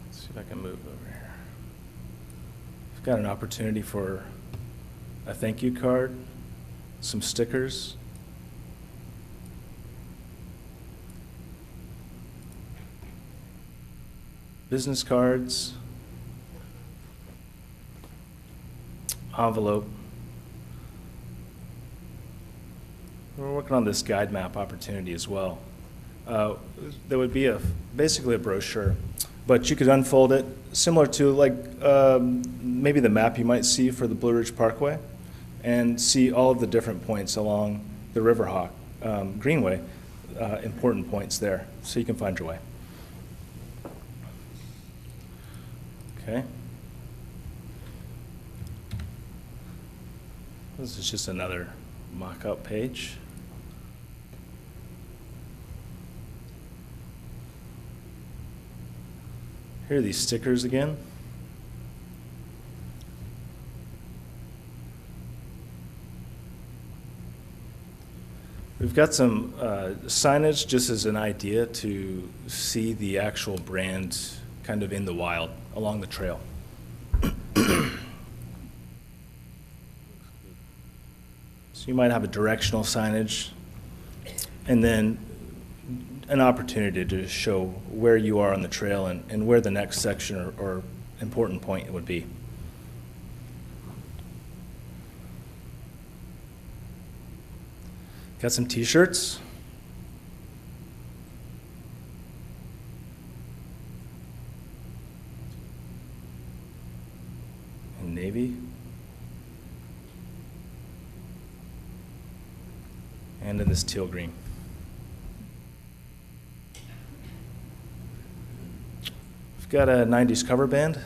Let's see if I can move over here. We've got an opportunity for a thank you card, some stickers, business cards, envelope. We're working on this guide map opportunity as well. There would be basically a brochure, but you could unfold it similar to like maybe the map you might see for the Blue Ridge Parkway, and see all of the different points along the Riverhawk Greenway, important points there, so you can find your way. Okay. This is just another mock-up page. Here are these stickers again. We've got some signage just as an idea to see the actual brand kind of in the wild along the trail. So you might have a directional signage and then an opportunity to show where you are on the trail and where the next section or important point would be. Got some t-shirts. In navy. And in this teal green. We've got a 90s cover band.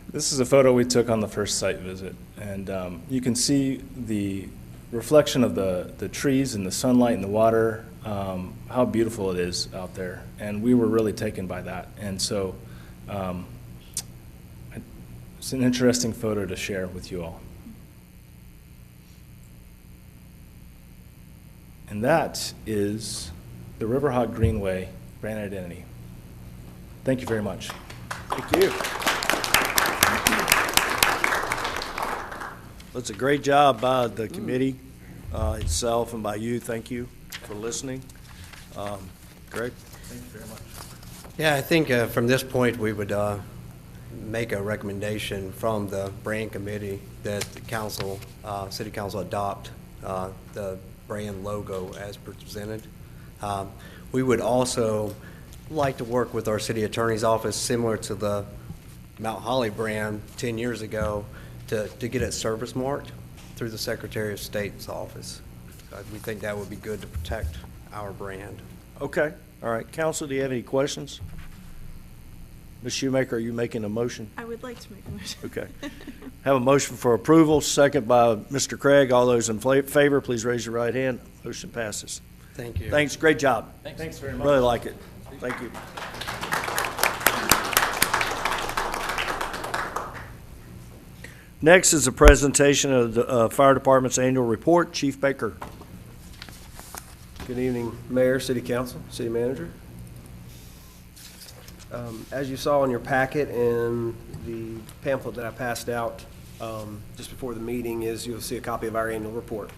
This is a photo we took on the first site visit, and you can see the reflection of the trees and the sunlight and the water, how beautiful it is out there, and we were really taken by that. And so it's an interesting photo to share with you all. And that is the Riverhawk Greenway brand identity. Thank you very much. Thank you. That's a great job by the committee itself and by you. Thank you for listening. Greg? Thank you very much. Yeah, I think from this point we would make a recommendation from the brand committee that the council, city council adopt the brand logo as presented. We would also like to work with our city attorney's office, similar to the Mount Holly brand 10 years ago, to get it service marked through the Secretary of State's office. We think that would be good to protect our brand. Okay. All right. Council, do you have any questions? Ms. Shoemaker, are you making a motion? I would like to make a motion. Okay. Have a motion for approval, second by Mr. Craig. All those in favor, please raise your right hand. Motion passes. Thank you. Thanks. Great job. Thanks very much. Really like it. Thank you. Next is a presentation of the Fire Department's annual report. Chief Baker. Good evening, Mayor, City Council, City Manager. As you saw in your packet and the pamphlet that I passed out just before the meeting is you'll see a copy of our annual report.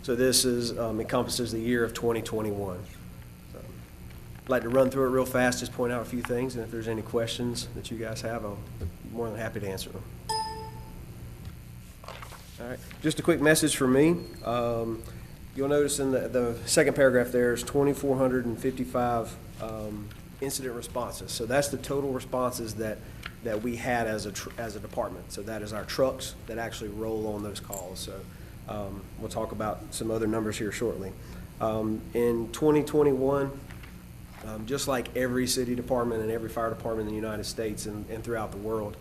So this encompasses the year of 2021. So, I'd like to run through it real fast, just point out a few things, and if there's any questions that you guys have, I'll be more than happy to answer them. All right, just a quick message from me. You'll notice in the second paragraph there's 2,455 incident responses. So that's the total responses that we had as a department. So that is our trucks that actually roll on those calls. So we'll talk about some other numbers here shortly. In 2021, just like every city department and every fire department in the United States and throughout the world,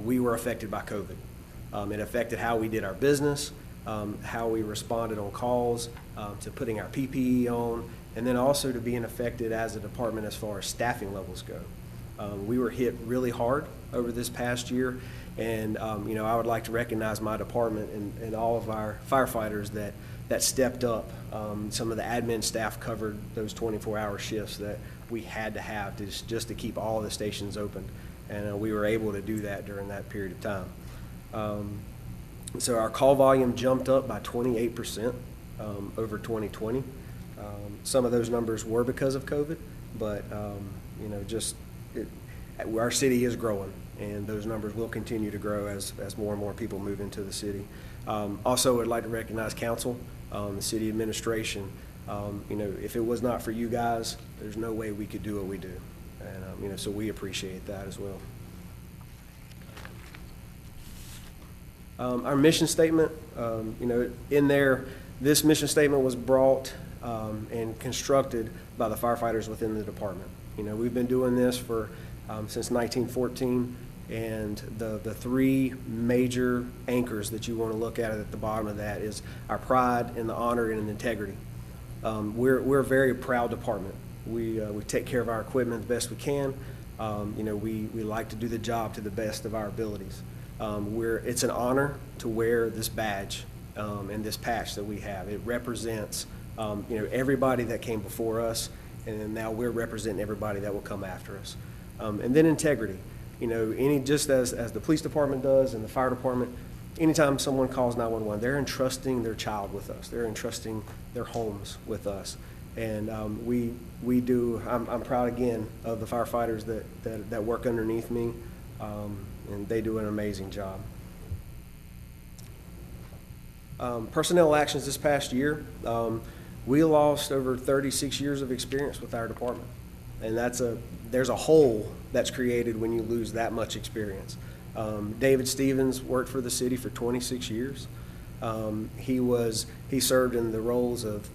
we were affected by COVID. It affected how we did our business, how we responded on calls, to putting our PPE on, and then also to being affected as a department as far as staffing levels go. We were hit really hard over this past year, and I would like to recognize my department and all of our firefighters that stepped up. Some of the admin staff covered those 24-hour shifts that we had to have just to keep all of the stations open, and we were able to do that during that period of time. So our call volume jumped up by 28% over 2020. Some of those numbers were because of COVID, but our city is growing, and those numbers will continue to grow as more and more people move into the city. Also, I'd like to recognize council, the city administration. If it was not for you guys, there's no way we could do what we do, and so we appreciate that as well. Our mission statement, in there, this mission statement was brought and constructed by the firefighters within the department. We've been doing this since 1914, and the three major anchors that you want to look at the bottom of that is our pride and the honor and integrity. We're a very proud department. We take care of our equipment the best we can. We like to do the job to the best of our abilities. It's an honor to wear this badge and this patch that we have. It represents everybody that came before us, and now we're representing everybody that will come after us. And then integrity. Just as the police department does and the fire department, anytime someone calls 911, they're entrusting their child with us. They're entrusting their homes with us. And we do, I'm proud again of the firefighters that work underneath me. And they do an amazing job. Personnel actions this past year, we lost over 36 years of experience with our department. And there's a hole that's created when you lose that much experience. David Stevens worked for the city for 26 years. He served in the roles of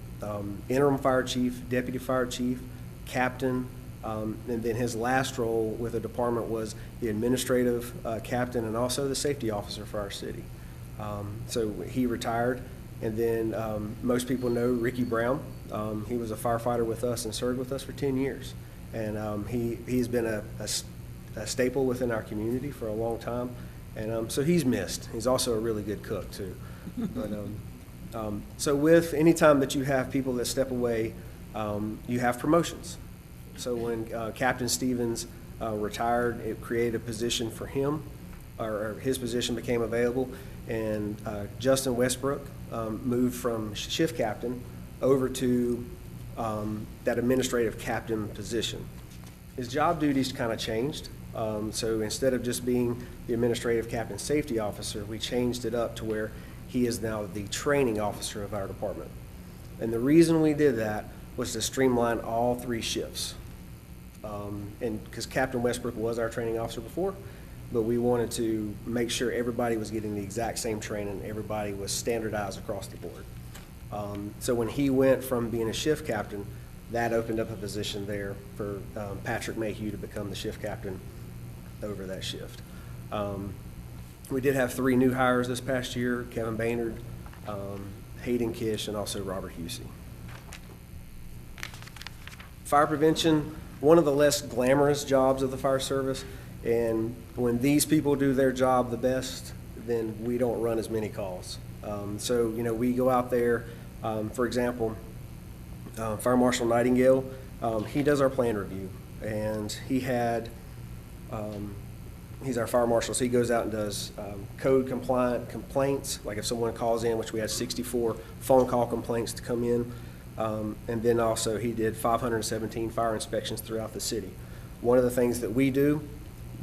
interim fire chief, deputy fire chief, captain, and then his last role with the department was the administrative captain and also the safety officer for our city. So he retired, and then most people know Ricky Brown. He was a firefighter with us and served with us for 10 years. And he's been a staple within our community for a long time, and so he's missed. He's also a really good cook too. But so with any time that you have people that step away, you have promotions. So when Captain Stevens retired, it created a position for him, or his position became available, and Justin Westbrook moved from shift captain over to that administrative captain position. His job duties kind of changed. So instead of just being the administrative captain safety officer, we changed it up to where he is now the training officer of our department. And the reason we did that was to streamline all three shifts. And because Captain Westbrook was our training officer before, but we wanted to make sure everybody was getting the exact same training, everybody was standardized across the board. So when he went from being a shift captain, that opened up a position there for Patrick Mayhew to become the shift captain over that shift. We did have 3 new hires this past year: Kevin Baynard, Hayden Kish, and also Robert Husey. Fire prevention, one of the less glamorous jobs of the fire service, and when these people do their job the best, then we don't run as many calls. So we go out there, for example, Fire Marshal Nightingale, he does our plan review, and he had he's our fire marshal, so he goes out and does code compliant complaints, like if someone calls in, which we had 64 phone call complaints to come in. And then also he did 517 fire inspections throughout the city. One of the things that we do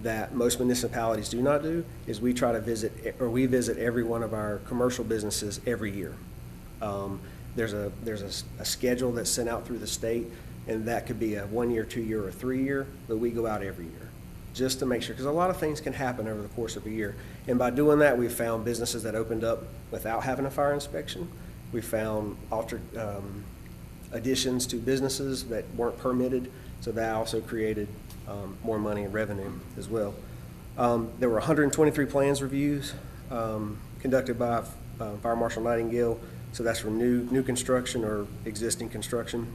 that most municipalities do not do is we try to visit, or we visit every one of our commercial businesses every year. There's a schedule that's sent out through the state, and that could be a 1 year, 2 year, or 3 year, but we go out every year just to make sure, because a lot of things can happen over the course of a year. And by doing that, we've found businesses that opened up without having a fire inspection. We found additions to businesses that weren't permitted, so that also created more money and revenue as well. There were 123 plans reviews conducted by Fire Marshal Nightingale, so that's for new construction or existing construction.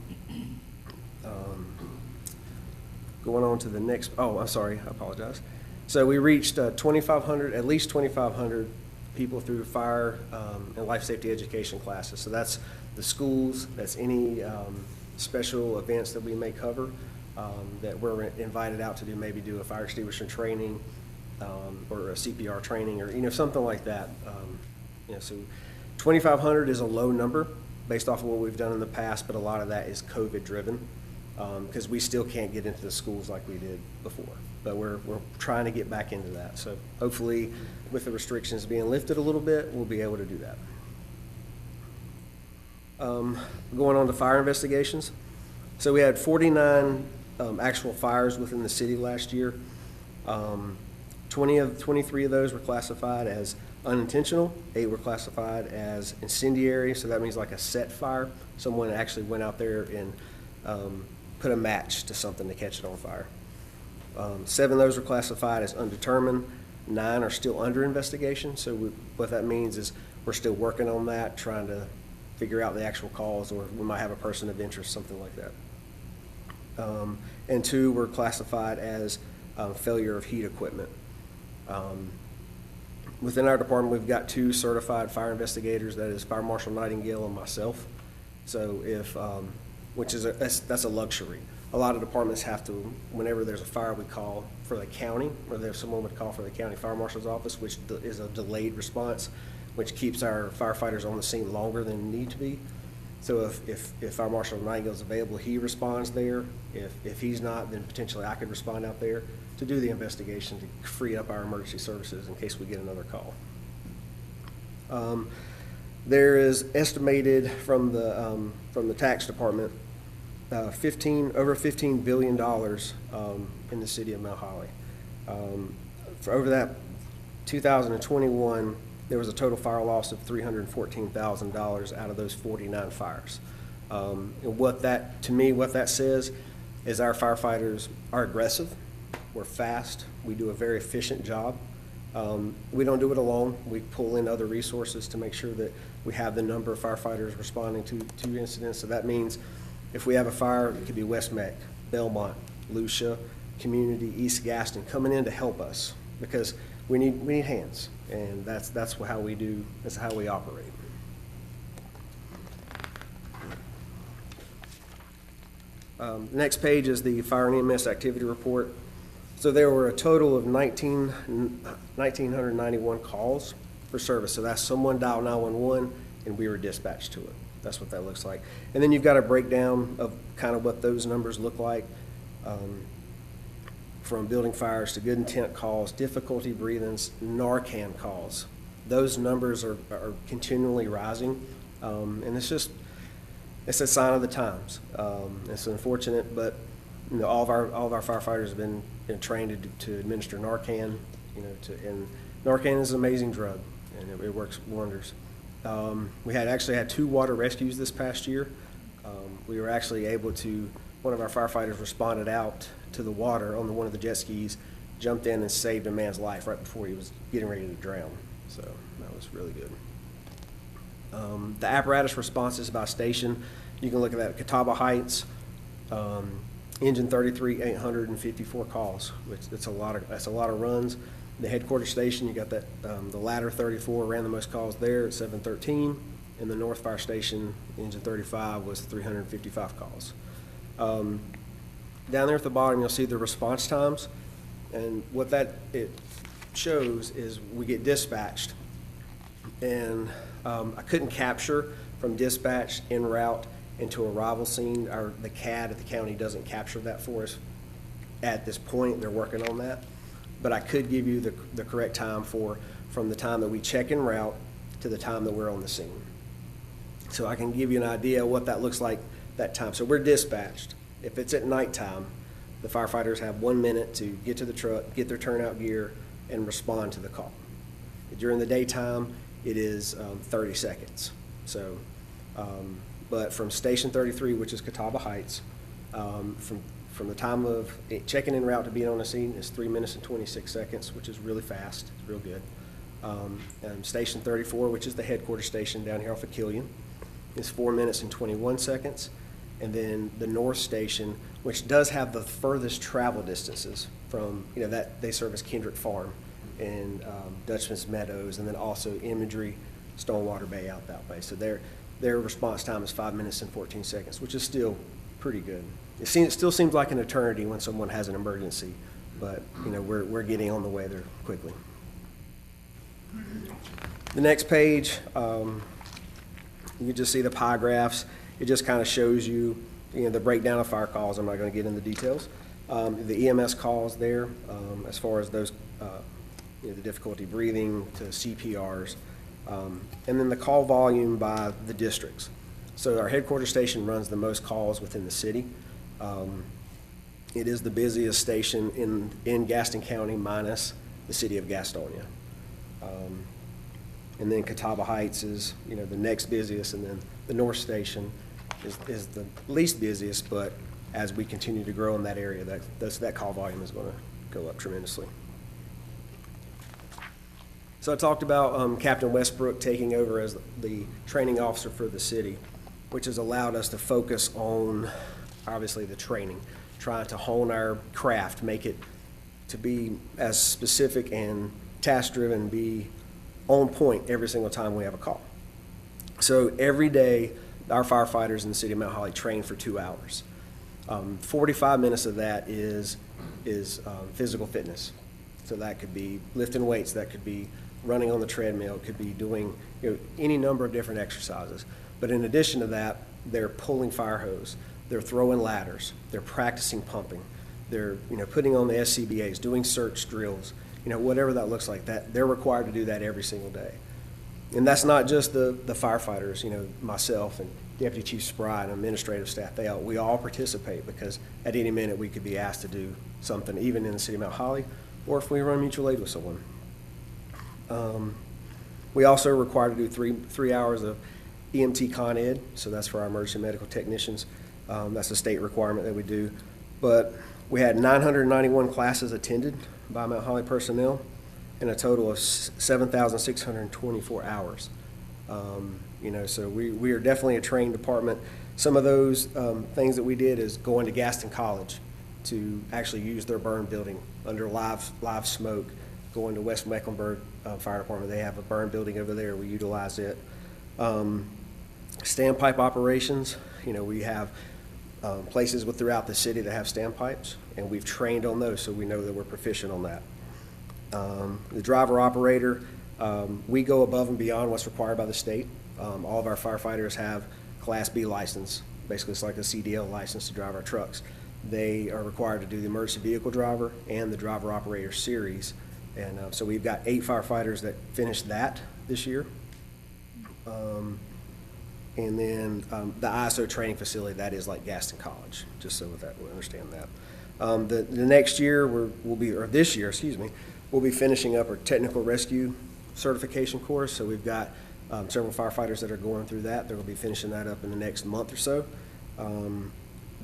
Going on to the next, I'm sorry, I apologize. So we reached 2,500, at least 2,500 people through fire and life safety education classes. So that's the schools, that's any special events that we may cover that we're invited out to do, maybe do a fire extinguisher training or a CPR training, or something like that. So 2,500 is a low number based off of what we've done in the past, but a lot of that is COVID driven because we still can't get into the schools like we did before. But we're trying to get back into that. So hopefully with the restrictions being lifted a little bit, we'll be able to do that. Going on to fire investigations. So we had 49 actual fires within the city last year. 23 of those were classified as unintentional. 8 were classified as incendiary, so that means like a set fire. Someone actually went out there and put a match to something to catch it on fire. 7 of those were classified as undetermined. 9 are still under investigation, so what that means is we're still working on that, trying to figure out the actual cause, or we might have a person of interest, something like that. And 2 were classified as failure of heat equipment. Within our department, we've got 2 certified fire investigators, that is Fire Marshal Nightingale and myself. So if, that's a luxury. A lot of departments have to, whenever there's a fire, we call for the county, or there's someone would call for the county fire marshal's office, which is a delayed response, which keeps our firefighters on the scene longer than need to be. So if Fire Marshal Nightingale is available, he responds there. If he's not, then potentially I could respond out there to do the investigation to free up our emergency services in case we get another call. There is estimated from the tax department over $15 billion in the city of Mount Holly. For over that 2021, there was a total fire loss of $314,000 out of those 49 fires. And what that says is our firefighters are aggressive, we're fast, we do a very efficient job. We don't do it alone. We pull in other resources to make sure that we have the number of firefighters responding to incidents. So that means if we have a fire, it could be West Meck, Belmont, Lucia, Community, East Gaston coming in to help us because we need hands, and that's how we operate. The next page is the Fire and EMS activity report. So there were a total of 1,991 calls for service. So that's someone dialed 911 and we were dispatched to it. That's what that looks like. And then you've got a breakdown of kind of what those numbers look like, from building fires to good intent calls, difficulty breathings, Narcan calls. Those numbers are continually rising, and it's a sign of the times. It's unfortunate, but all of our firefighters have been trained to administer Narcan. And Narcan is an amazing drug, and it works wonders. We actually had 2 water rescues this past year. We were actually able to. One of our firefighters responded out to the water on one of the jet skis, jumped in and saved a man's life right before he was getting ready to drown. So that was really good. The apparatus responses by station, you can look at that. Catawba Heights, Engine 33, 854 calls, which that's a lot of runs. The headquarters station, you got that the ladder 34 ran the most calls there at 713, and the North Fire Station, Engine 35, was 355 calls. Down there at the bottom, you'll see the response times, And what that it shows is we get dispatched, and I couldn't capture from dispatch en route into arrival scene. The CAD at the county doesn't capture that for us at this point. They're working on that. But I could give you the correct time from the time that we check en route to the time that we're on the scene. So I can give you an idea of what that looks like that time. So we're dispatched. If it's at nighttime, the firefighters have 1 minute to get to the truck, get their turnout gear, and respond to the call. During the daytime, it is 30 seconds. So, but from Station 33, which is Catawba Heights, from the time of checking en route to being on the scene is 3 minutes and 26 seconds, which is really fast. It's real good. And Station 34, which is the headquarters station down here off of Killian, is 4 minutes and 21 seconds. And then the North Station, which does have the furthest travel distances from, that they service Kendrick Farm and Dutchman's Meadows, and then also Imagery, Stonewater Bay out that way. So their response time is 5 minutes and 14 seconds, which is still pretty good. It still seems like an eternity when someone has an emergency, but we're getting on the way there quickly. The next page, you can just see the pie graphs. It just kind of shows you, the breakdown of fire calls. I'm not going to get into the details. The EMS calls there, as far as those, the difficulty breathing to CPRs, and then the call volume by the districts. So our headquarters station runs the most calls within the city. It is the busiest station in Gaston County minus the city of Gastonia. And then Catawba Heights is, the next busiest, and then the North Station is the least busiest, but as we continue to grow in that area, that call volume is going to go up tremendously. So I talked about Captain Westbrook taking over as the training officer for the city, which has allowed us to focus on, obviously, the training, trying to hone our craft, make it to be as specific and task-driven, be on point every single time we have a call. So every day, our firefighters in the city of Mount Holly train for 2 hours. 45 minutes of that is physical fitness. So that could be lifting weights, that could be running on the treadmill, it could be doing any number of different exercises. But in addition to that, they're pulling fire hose, they're throwing ladders, they're practicing pumping, they're putting on the SCBAs, doing search drills, whatever that looks like. That they're required to do that every single day. And that's not just the firefighters, myself and Deputy Chief Spry and administrative staff. We all participate because at any minute we could be asked to do something, even in the city of Mount Holly, or if we run mutual aid with someone. We also are required to do three hours of EMT Con Ed, so that's for our emergency medical technicians. That's a state requirement that we do. But we had 991 classes attended by Mount Holly personnel, and a total of 7,624 hours. So we are definitely a trained department. Some of those things that we did is going to Gaston College to actually use their burn building under live smoke. Going to West Mecklenburg Fire Department, they have a burn building over there. We utilize it. Standpipe operations, we have places throughout the city that have standpipes, and we've trained on those, so we know that we're proficient on that. The driver operator, we go above and beyond what's required by the state. All of our firefighters have Class B license. Basically, it's like a CDL license to drive our trucks. They are required to do the emergency vehicle driver and the driver operator series. And so we've got 8 firefighters that finished that this year. And then the ISO training facility, that is like Gaston College, just so that we understand that. The next year, this year, we'll be finishing up our technical rescue certification course. So we've got several firefighters that are going through that. They're going to be finishing that up in the next month or so.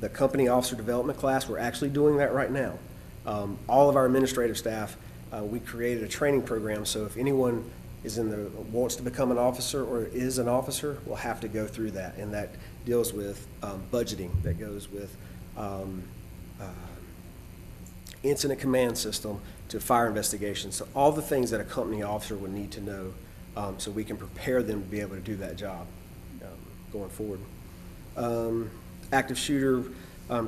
The company officer development class, we're actually doing that right now. All of our administrative staff, we created a training program, so if anyone wants to become an officer or is an officer, will have to go through that, and that deals with budgeting, that goes with incident command system to fire investigations. So all the things that a company officer would need to know, so we can prepare them to be able to do that job going forward. Active shooter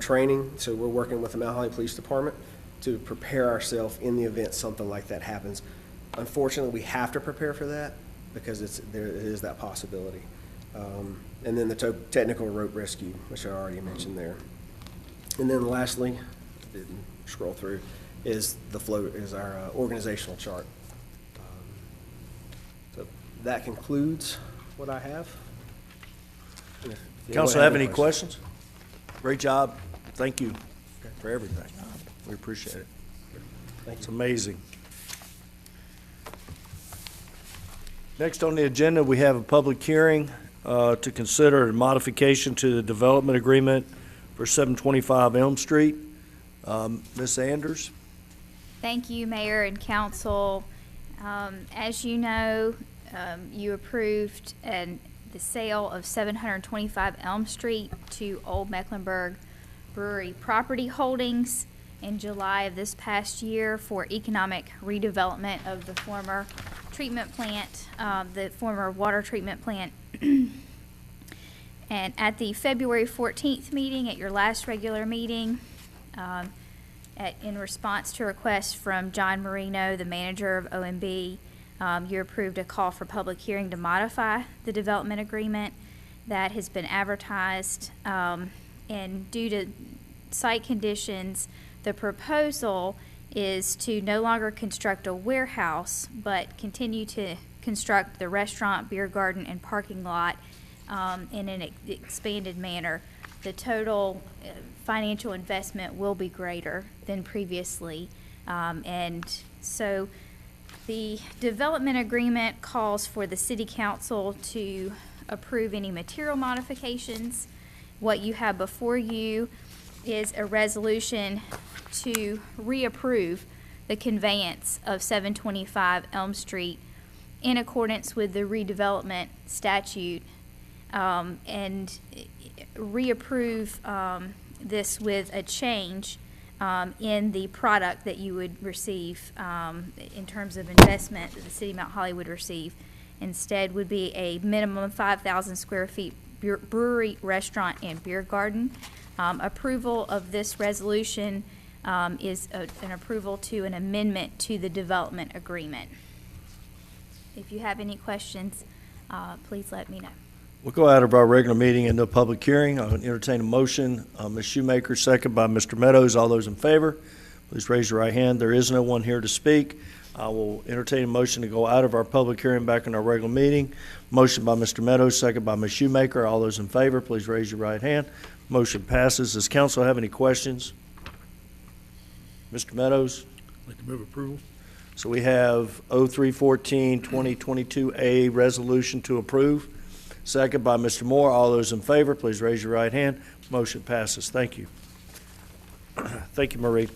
training, so we're working with the Mount Holly Police Department. to prepare ourselves in the event something like that happens. Unfortunately, we have to prepare for that because there is that possibility. And then the technical rope rescue, which I already mentioned there. And then lastly, didn't scroll through, is our organizational chart. So that concludes what I have. Council, have any questions? Great job. Thank you for everything. We appreciate it. It's amazing. Next on the agenda, we have a public hearing to consider a modification to the development agreement for 725 Elm Street. Ms. Anders? Thank you, Mayor and Council. As you know, you approved the sale of 725 Elm Street to Old Mecklenburg Brewery Property Holdings in July of this past year for economic redevelopment of the former treatment plant, the former water treatment plant. And at the February 14th meeting, at your last regular meeting, in response to requests from John Marino, the manager of OMB, you approved a call for public hearing to modify the development agreement that has been advertised. And due to site conditions, the proposal is to no longer construct a warehouse, but continue to construct the restaurant, beer garden, and parking lot in an expanded manner. The total financial investment will be greater than previously. And so the development agreement calls for the City Council to approve any material modifications. What you have before you is a resolution to reapprove the conveyance of 725 Elm Street in accordance with the redevelopment statute, and reapprove this with a change in the product that you would receive in terms of investment that the City of Mount Holly would receive. Instead would be a minimum 5,000 square feet brewery, restaurant, and beer garden. Approval of this resolution is an approval to an amendment to the development agreement. If you have any questions, please let me know. We'll go out of our regular meeting into a public hearing. I'll entertain a motion. Ms. Shoemaker, second by Mr. Meadows. All those in favor, please raise your right hand. There is no one here to speak. I will entertain a motion to go out of our public hearing back in our regular meeting. Motion by Mr. Meadows, second by Ms. Shoemaker. All those in favor, please raise your right hand. Motion passes. Does council have any questions? Mr. Meadows? I'd like to move approval. So we have 0314-2022A resolution to approve. Second by Mr. Moore. All those in favor, please raise your right hand. Motion passes. Thank you. Thank you, Marie.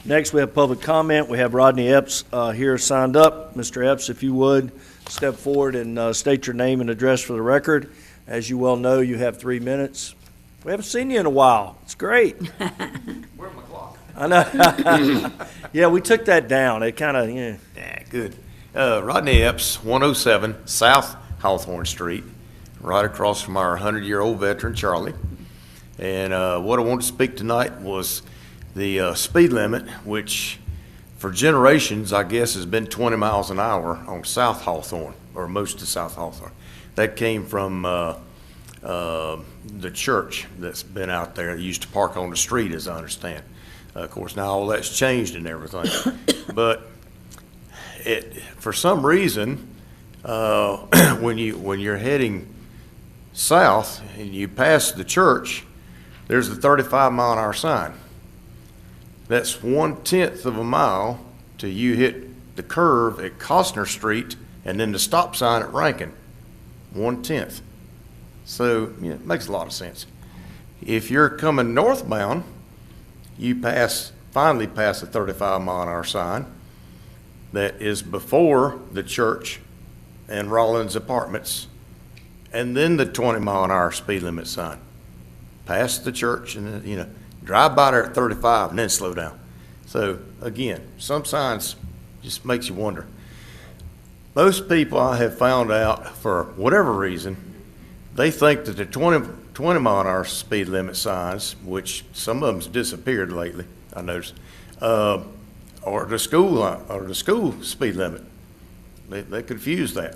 Next, we have public comment. We have Rodney Epps here signed up. Mr. Epps, if you would, step forward and state your name and address for the record. As you well know, you have 3 minutes. We haven't seen you in a while. It's great. Where's my clock? I know. Yeah, we took that down. It kind of, yeah. Yeah, good. Rodney Epps, 107 South Hawthorne Street, right across from our 100-year-old veteran, Charlie. And what I wanted to speak tonight was the speed limit, which for generations, I guess, has been 20 miles an hour on South Hawthorne, or most of South Hawthorne. That came from the church that's been out there. They used to park on the street, as I understand. Of course, now all that's changed and everything. But for some reason, when you're heading south and you pass the church, there's a 35-mile-an-hour sign. That's 1/10 of a mile till you hit the curve at Costner Street and then the stop sign at Rankin. 1/10. So yeah, it makes a lot of sense. If you're coming northbound, you finally pass the 35-mile-an-hour sign that is before the church and Rollins Apartments, and then the 20-mile-an-hour speed limit sign. Pass the church and then, drive by there at 35 and then slow down. So again, some signs just makes you wonder. Most people I have found out, for whatever reason, they think that the 20 mile an hour speed limit signs, which some of them's disappeared lately, I noticed, or the school speed limit. They confuse that.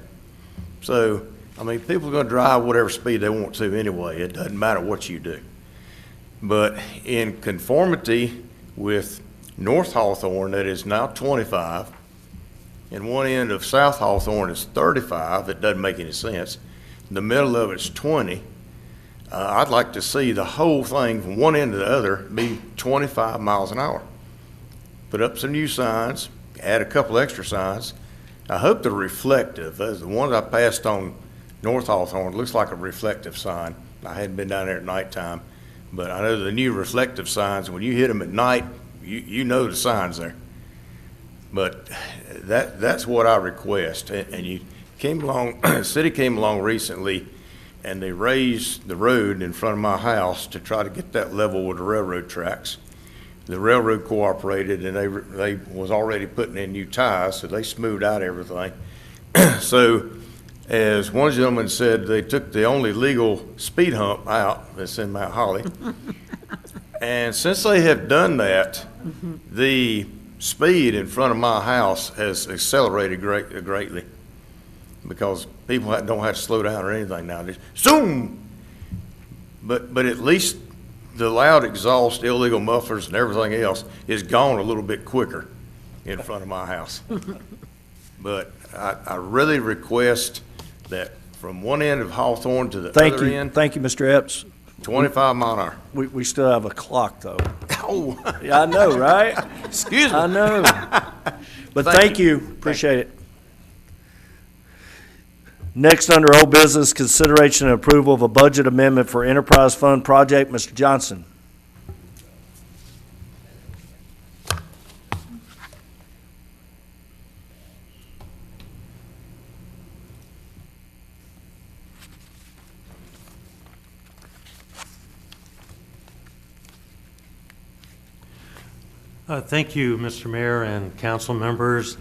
So, I mean, people are going to drive whatever speed they want to anyway. It doesn't matter what you do. But in conformity with North Hawthorne, that is now 25, and one end of South Hawthorne is 35, it doesn't make any sense. The middle of it's 20. I'd like to see the whole thing from one end to the other be 25 miles an hour. Put up some new signs, add a couple extra signs. I hope they're reflective. As the ones I passed on North Hawthorne looks like a reflective sign. I hadn't been down there at nighttime, but I know the new reflective signs, when you hit them at night, you know the signs there. But that's what I request. And you came along, the city came along recently, and they raised the road in front of my house to try to get that level with the railroad tracks. The railroad cooperated, and they was already putting in new ties, so they smoothed out everything. So, as one gentleman said, they took the only legal speed hump out that's in Mount Holly. And since they have done that, the speed in front of my house has accelerated greatly, because people don't have to slow down or anything now. Just zoom! But at least the loud exhaust, illegal mufflers, and everything else is gone a little bit quicker in front of my house. But I really request that from one end of Hawthorne to the other end. Thank you, Mr. Epps. 25 mile an hour. We still have a clock, though. Oh. Yeah, I know, right? Excuse me. I know. But thank you. Appreciate it. Next, under old business, consideration and approval of a budget amendment for enterprise fund project. Mr. Johnson. Thank you, Mr. Mayor and council members.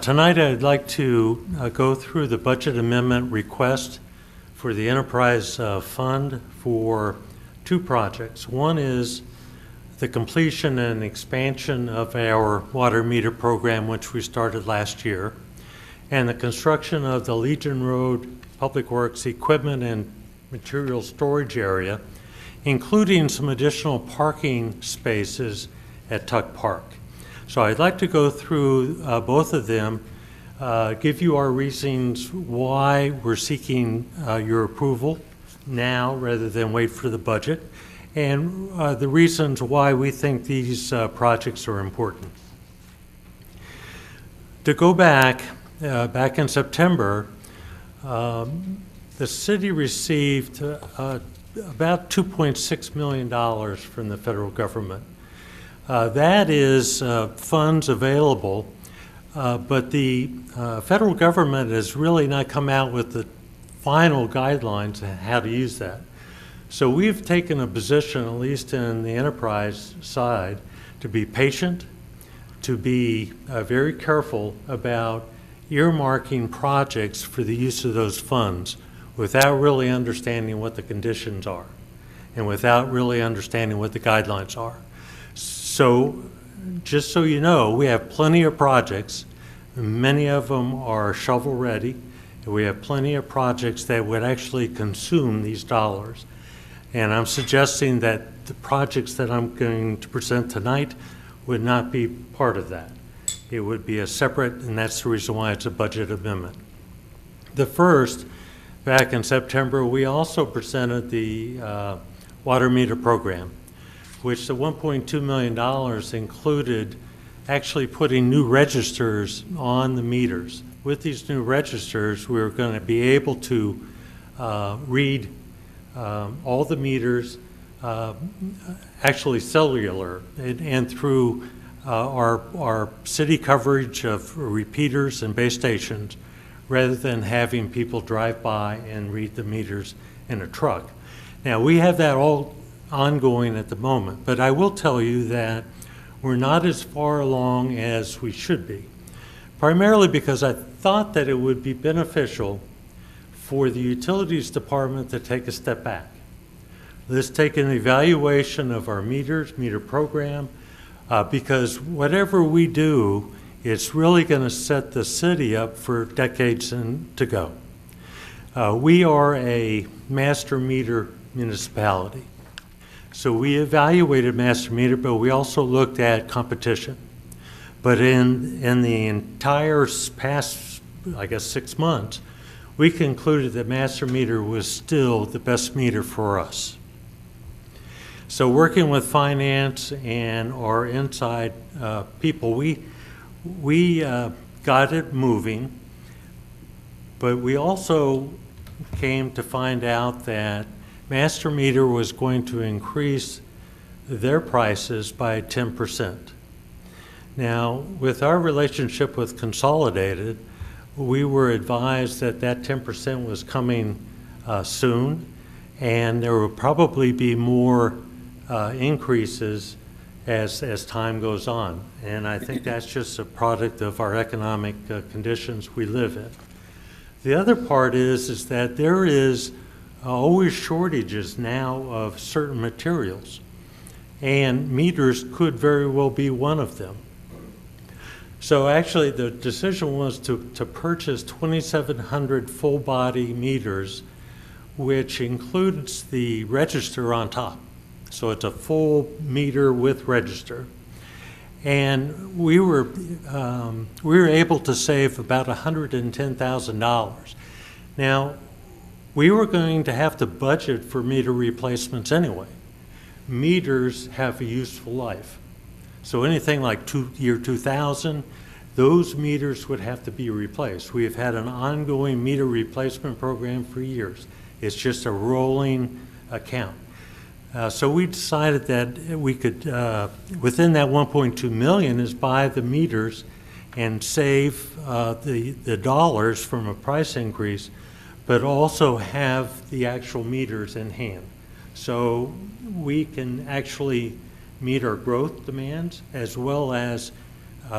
Tonight I'd like to go through the budget amendment request for the enterprise fund for two projects. One is the completion and expansion of our water meter program, which we started last year, and the construction of the Legion Road Public Works equipment and material storage area, including some additional parking spaces at Tuck Park. So I'd like to go through both of them, give you our reasons why we're seeking your approval now rather than wait for the budget, and the reasons why we think these projects are important. To go back in September, the city received about $2.6 million from the federal government. That is funds available, but the federal government has really not come out with the final guidelines on how to use that. So we've taken a position, at least in the enterprise side, to be patient, to be very careful about earmarking projects for the use of those funds without really understanding what the conditions are and without really understanding what the guidelines are. So just so you know, we have plenty of projects. Many of them are shovel ready. And we have plenty of projects that would actually consume these dollars. And I'm suggesting that the projects that I'm going to present tonight would not be part of that. It would be a separate, and that's the reason why it's a budget amendment. The first, back in September, we also presented the water meter program, which the $1.2 million included actually putting new registers on the meters. With these new registers, we were going to be able to read all the meters, actually cellular, and through our city coverage of repeaters and base stations, rather than having people drive by and read the meters in a truck. Now, we have that all ongoing at the moment, but I will tell you that we're not as far along as we should be, primarily because I thought that it would be beneficial for the utilities department to take a step back. Let's take an evaluation of our meters, meter program, because whatever we do, it's really going to set the city up for decades to go. We are a master meter municipality. So we evaluated master meter, but we also looked at competition. But in the entire past, I guess, 6 months, we concluded that master meter was still the best meter for us. So working with finance and our inside people, we got it moving, but we also came to find out that master meter was going to increase their prices by 10%. Now, with our relationship with Consolidated, we were advised that that 10% was coming soon, and there will probably be more increases as time goes on. And I think that's just a product of our economic conditions we live in. The other part is that there is always shortages now of certain materials, and meters could very well be one of them. So actually the decision was to purchase 2,700 full-body meters, which includes the register on top. So it's a full meter with register. And we were able to save about $110,000. Now, we were going to have to budget for meter replacements anyway. Meters have a useful life. So anything like year 2000, those meters would have to be replaced. We have had an ongoing meter replacement program for years. It's just a rolling account. So we decided that we could, within that 1.2 million, is buy the meters and save the dollars from a price increase, but also have the actual meters in hand. So we can actually meet our growth demands as well as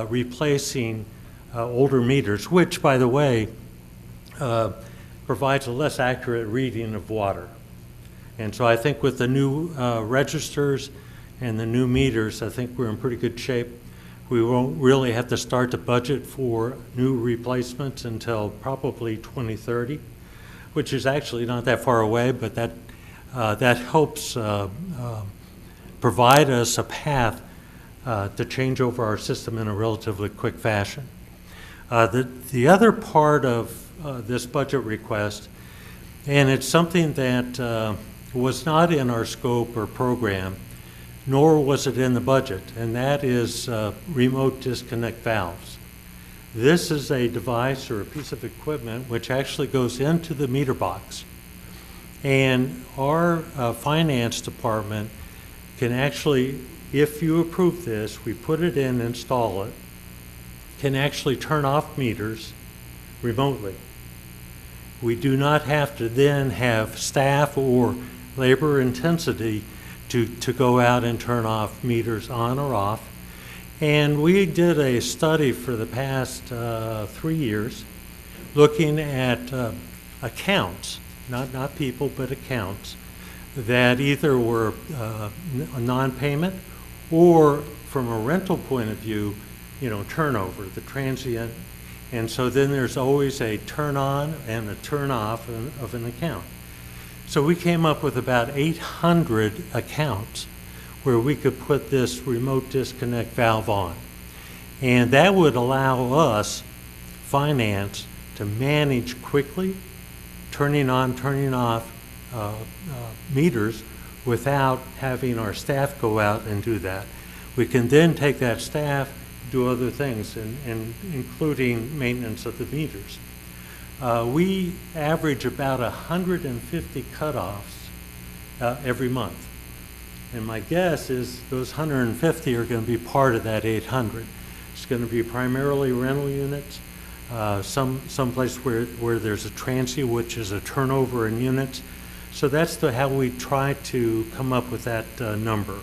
replacing older meters, which, by the way, provides a less accurate reading of water. And so I think with the new registers and the new meters, I think we're in pretty good shape. We won't really have to start to budget for new replacements until probably 2030, which is actually not that far away, but that helps provide us a path to change over our system in a relatively quick fashion. The other part of this budget request, and it's something that was not in our scope or program, nor was it in the budget, and that is remote disconnect valves. This is a device or a piece of equipment which actually goes into the meter box. And our finance department can actually, if you approve this, we put it in, install it, can actually turn off meters remotely. We do not have to then have staff or labor intensity to go out and turn off meters on or off. And we did a study for the past 3 years looking at accounts, not people, but accounts that either were a non-payment or from a rental point of view, turnover, the transient. And so then there's always a turn on and a turn off of an account. So we came up with about 800 accounts where we could put this remote disconnect valve on. And that would allow us, finance, to manage quickly, turning on, turning off meters without having our staff go out and do that. We can then take that staff, do other things, and including maintenance of the meters. We average about 150 cutoffs every month. And my guess is those 150 are going to be part of that 800. It's going to be primarily rental units, some place where there's a transient, which is a turnover in units. So that's how we try to come up with that number.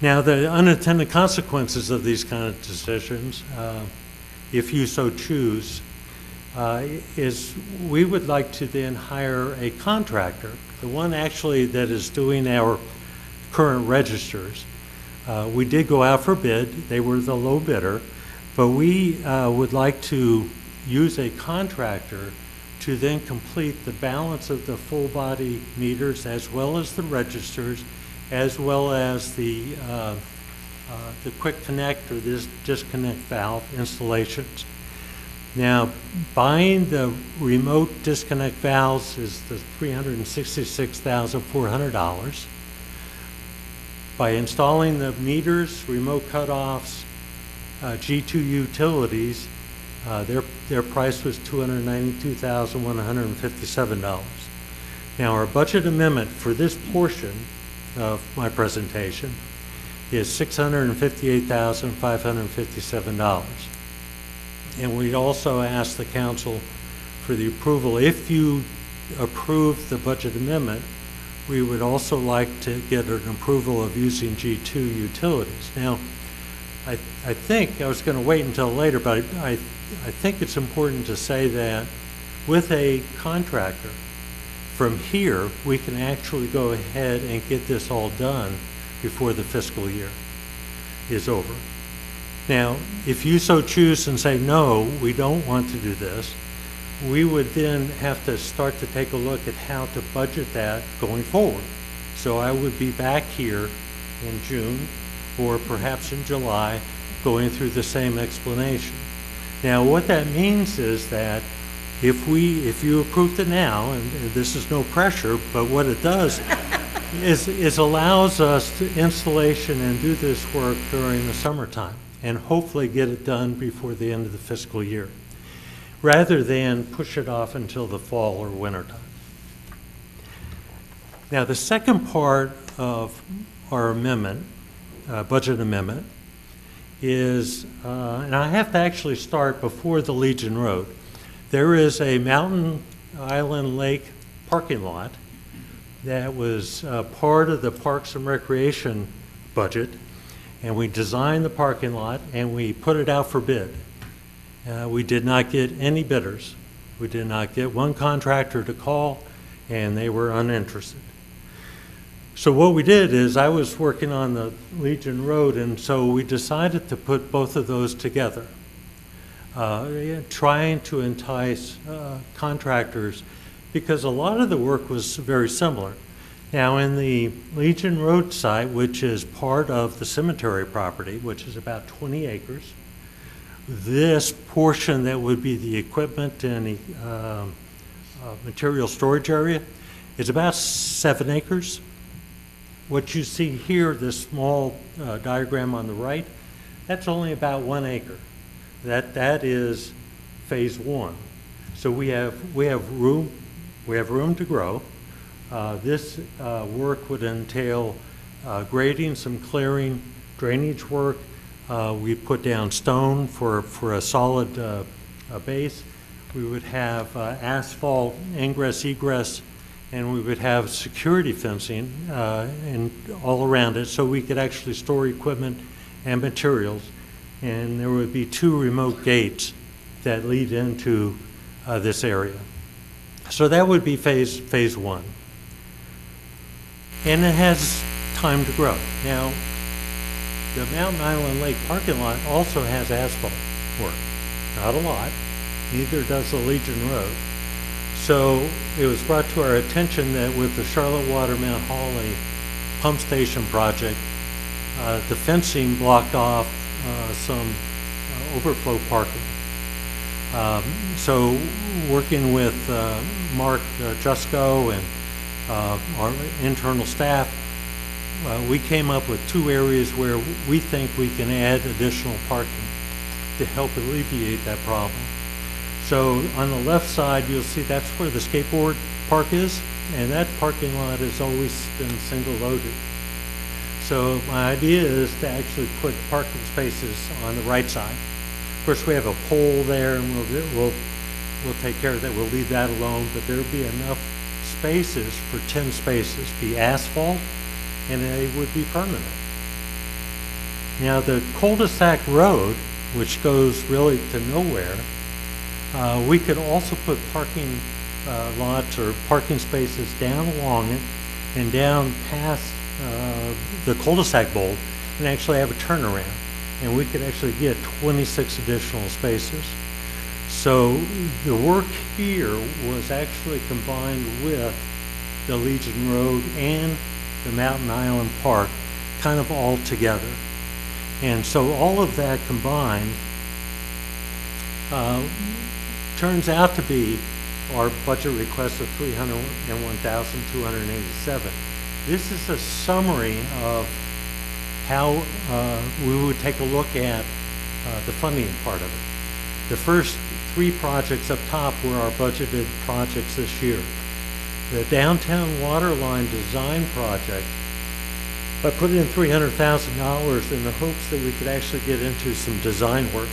Now, the unintended consequences of these kind of decisions, if you so choose, is we would like to then hire a contractor, the one actually that is doing our current registers. We did go out for bid. They were the low bidder, but we would like to use a contractor to then complete the balance of the full body meters as well as the registers, as well as the quick connect or this disconnect valve installations. Now, buying the remote disconnect valves is the $366,400. By installing the meters, remote cutoffs, G2 utilities, their price was $292,157. Now, our budget amendment for this portion of my presentation is $658,557. And we also asked the council for the approval. If you approve the budget amendment, we would also like to get an approval of using G2 utilities. Now, I think I was going to wait until later, but I think it's important to say that with a contractor, from here, we can actually go ahead and get this all done before the fiscal year is over. Now, if you so choose and say, no, we don't want to do this, we would then have to start to take a look at how to budget that going forward. So I would be back here in June or perhaps in July going through the same explanation. Now, what that means is that if you approved it now, and this is no pressure, but what it does is allows us to installation and do this work during the summertime and hopefully get it done before the end of the fiscal year, rather than push it off until the fall or winter time. Now, the second part of our amendment, budget amendment, is, and I have to actually start before the Legion Road. There is a Mountain Island Lake parking lot that was part of the Parks and Recreation budget, and we designed the parking lot and we put it out for bid. We did not get any bidders. We did not get one contractor to call, and they were uninterested. So what we did is I was working on the Legion Road, and so we decided to put both of those together, trying to entice contractors, because a lot of the work was very similar. Now, in the Legion Road site, which is part of the cemetery property, which is about 20 acres, this portion that would be the equipment and the material storage area is about 7 acres. What you see here, this small diagram on the right, that's only about 1 acre. That is phase 1. So we have room to grow. This work would entail grading, some clearing, drainage work. We put down stone for a solid base. We would have asphalt ingress, egress, and we would have security fencing and all around it so we could actually store equipment and materials. And there would be 2 remote gates that lead into this area. So that would be phase 1. And it has time to grow. Now, the Mountain Island Lake parking lot also has asphalt work. Not a lot, neither does the Legion Road. So it was brought to our attention that with the Charlotte Water Mount Holly pump station project, the fencing blocked off some overflow parking. So working with Mark Jusko and our internal staff, we came up with 2 areas where we think we can add additional parking to help alleviate that problem. So on the left side, you'll see that's where the skateboard park is, and that parking lot has always been single loaded. So my idea is to actually put parking spaces on the right side. Of course, we have a pole there, and we'll take care of that. We'll leave that alone, but there'll be enough spaces for 10 spaces, be asphalt, and they would be permanent. Now, the cul-de-sac road, which goes really to nowhere, we could also put parking lots or parking spaces down along it and down past the cul-de-sac bowl. and actually have a turnaround. And we could actually get 26 additional spaces. So the work here was actually combined with the Legion Road and the Mountain Island Park, kind of all together. And so all of that combined turns out to be our budget request of $301,287. This is a summary of how we would take a look at the funding part of it. The first three projects up top were our budgeted projects this year. The downtown water line design project, I put in $300,000 in the hopes that we could actually get into some design work.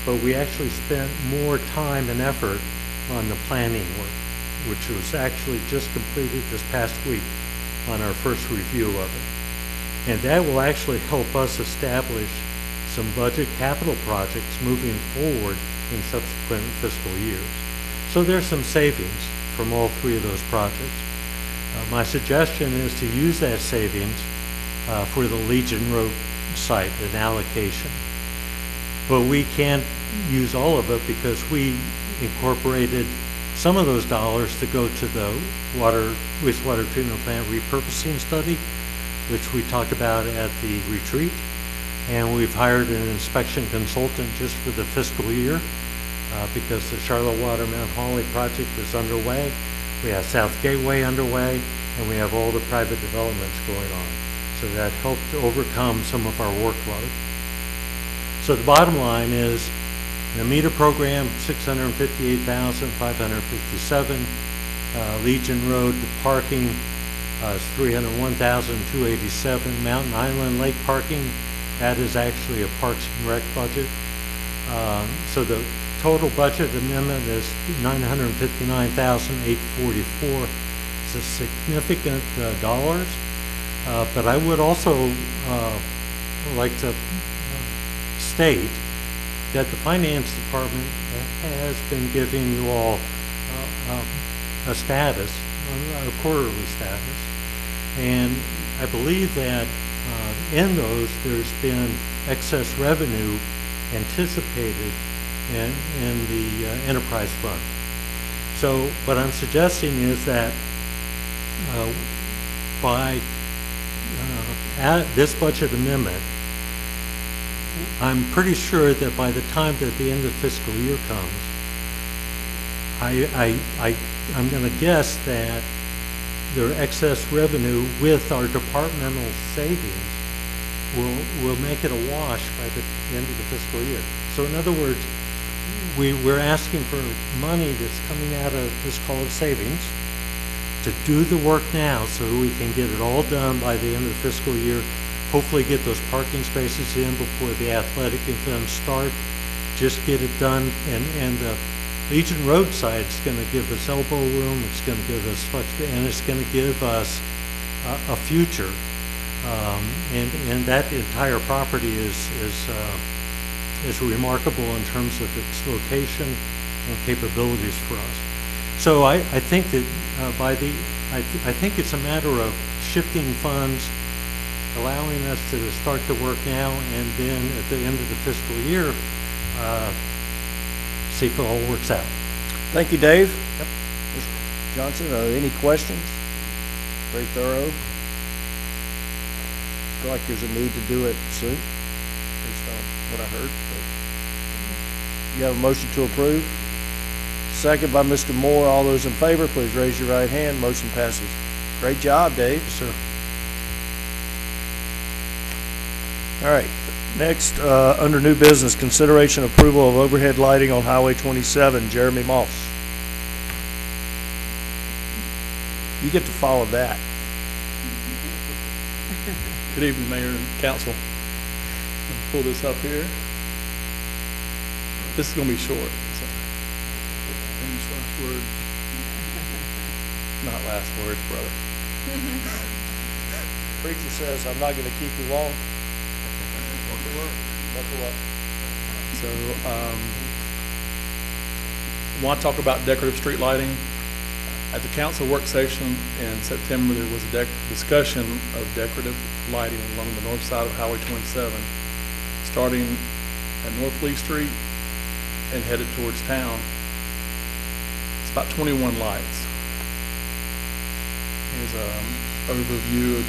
But we actually spent more time and effort on the planning work, which was actually just completed this past week on our first review of it. And that will actually help us establish some budget capital projects moving forward in subsequent fiscal years. So there's some savings from all three of those projects. My suggestion is to use that savings for the Legion Road site, an allocation. But we can't use all of it because we incorporated some of those dollars to go to the wastewater treatment plant repurposing study, which we talked about at the retreat. And we've hired an inspection consultant just for the fiscal year because the Charlotte Water Mount Holly project is underway. We have South Gateway underway, and we have all the private developments going on. So that helped to overcome some of our workload. So the bottom line is the meter program, $658,557. Legion Road, the parking is $301,287. Mountain Island Lake parking, that is actually a Parks and Rec budget. So the total budget amendment is $959,844. It's a significant dollars, but I would also like to state that the finance department has been giving you all a status, a quarterly status, and I believe that in those there's been excess revenue anticipated in the enterprise fund. So what I'm suggesting is that by this budget amendment, I'm pretty sure that by the time that the end of the fiscal year comes, I'm going to guess that their excess revenue with our departmental savings will make it a wash by the end of the fiscal year. So in other words, we're asking for money that's coming out of this called savings to do the work now so we can get it all done by the end of the fiscal year, hopefully get those parking spaces in before the athletic events start, just get it done, and the Legion Road site is going to give us elbow room, it's going to give us flexibility, and it's going to give us a future. And that entire property is remarkable in terms of its location and capabilities for us. So I think that I think it's a matter of shifting funds, allowing us to start the work now, and then at the end of the fiscal year, see if it all works out. Thank you, Dave. Yep. Mr. Johnson, are there any questions? Very thorough. I feel like there's a need to do it soon, based on what I heard. But you have a motion to approve? Second by Mr. Moore. All those in favor, please raise your right hand. Motion passes. Great job, Dave. Yes, sir. All right. Next, under new business, consideration approval of overhead lighting on Highway 27. Jeremy Moss. You get to follow that. Good evening, Mayor and Council. Pull this up here. This is going to be short. So. Famous last words. Not last words, brother. Preacher says, I'm not going to keep you long. Buckle up. So, want to talk about decorative street lighting. At the council work session in September, there was a discussion of decorative lighting along the north side of Highway 27, starting at North Lee Street and headed towards town. It's about 21 lights. Here's an overview of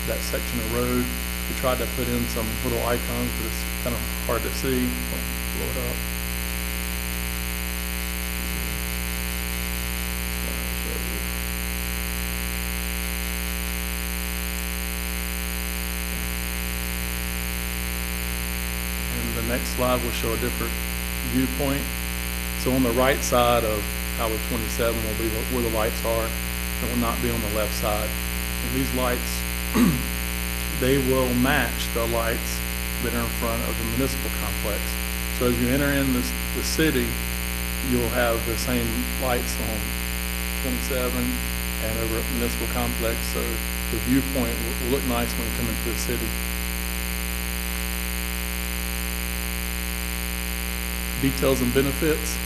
that section of road. We tried to put in some little icons, but it's kind of hard to see. I'll blow it up. And the next slide will show a different viewpoint. So on the right side of Highway 27 will be where the lights are. It will not be on the left side. And these lights, they will match the lights that are in front of the municipal complex. So as you enter in the city, you'll have the same lights on 27 and over at municipal complex. So the viewpoint will look nice when you come into the city. Details and benefits.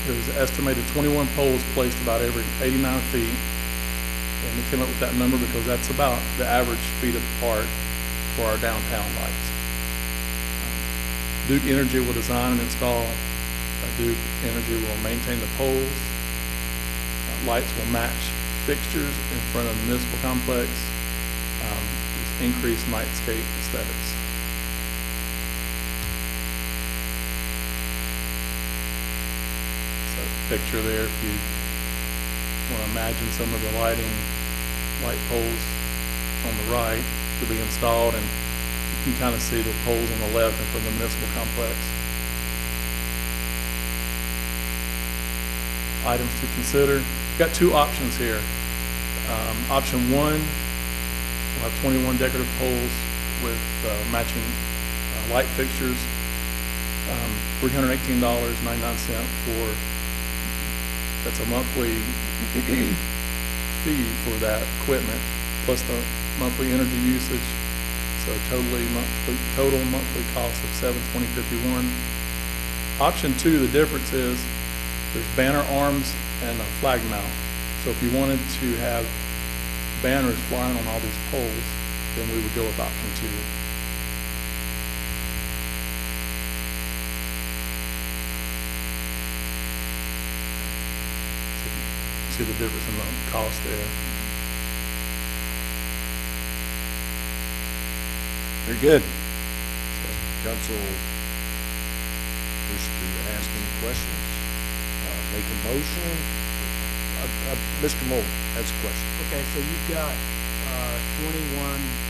There's an estimated 21 poles placed about every 89 feet. And we came up with that number because that's about the average feet apart for our downtown lights. Duke Energy will design and install. Duke Energy will maintain the poles. Lights will match fixtures in front of the municipal complex. Increased nightscape aesthetics. Picture there if you want to imagine some of the light poles on the right to be installed, and you can kind of see the poles on the left in front of the municipal complex. Items to consider. We've got two options here. Option one, we'll have 21 decorative poles with matching light fixtures. $318.99 for that's a monthly fee for that equipment, plus the monthly energy usage. So total monthly cost of $720.51. Option two, the difference is there's banner arms and a flag mount. So if you wanted to have banners flying on all these poles, then we would go with option two. See the difference in the cost there. Very good. Council wish to ask any questions, make a motion. Mr. Moore has a question. Okay, so you've got 21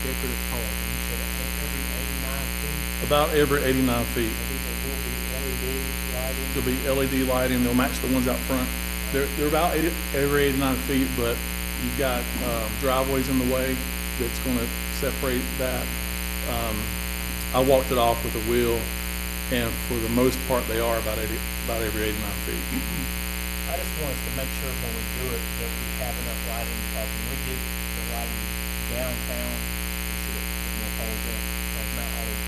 decorative poles, and you said every 89 feet? About every 89 feet. Will be LED lighting? There'll be LED lighting. They'll match the ones out front. They're about every 89 feet, but you've got driveways in the way that's going to separate that. I walked it off with a wheel, and for the most part, they are about every 89 feet. I just want us to make sure when we do it that we have enough lighting, because when we did the lighting downtown, we should have put more poles in. Because not always,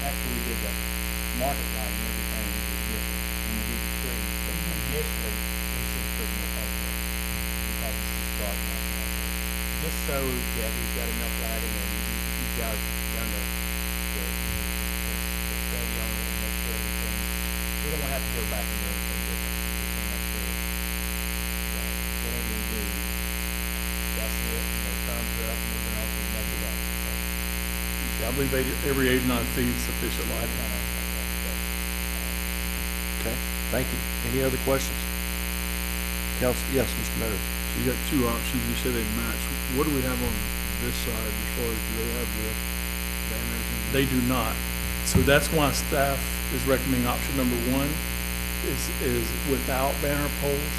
after we did the market lighting, everything was different. When we did the trees, but initially, just so that we've got enough lighting and you guys done the study on it and make sure everything, we don't want to have to go back and do anything different. We just want to make sure that whatever we do, that's it, thumbs up, moving on to the next light. Yeah, I believe every 89 feet is sufficient lighting. Okay, thank you. Any other questions? Council, yes, Mr. Meadows. So you got two options. You said they match. What do we have on this side as far as do they have the banners? They do not. So that's why staff is recommending option number one is without banner poles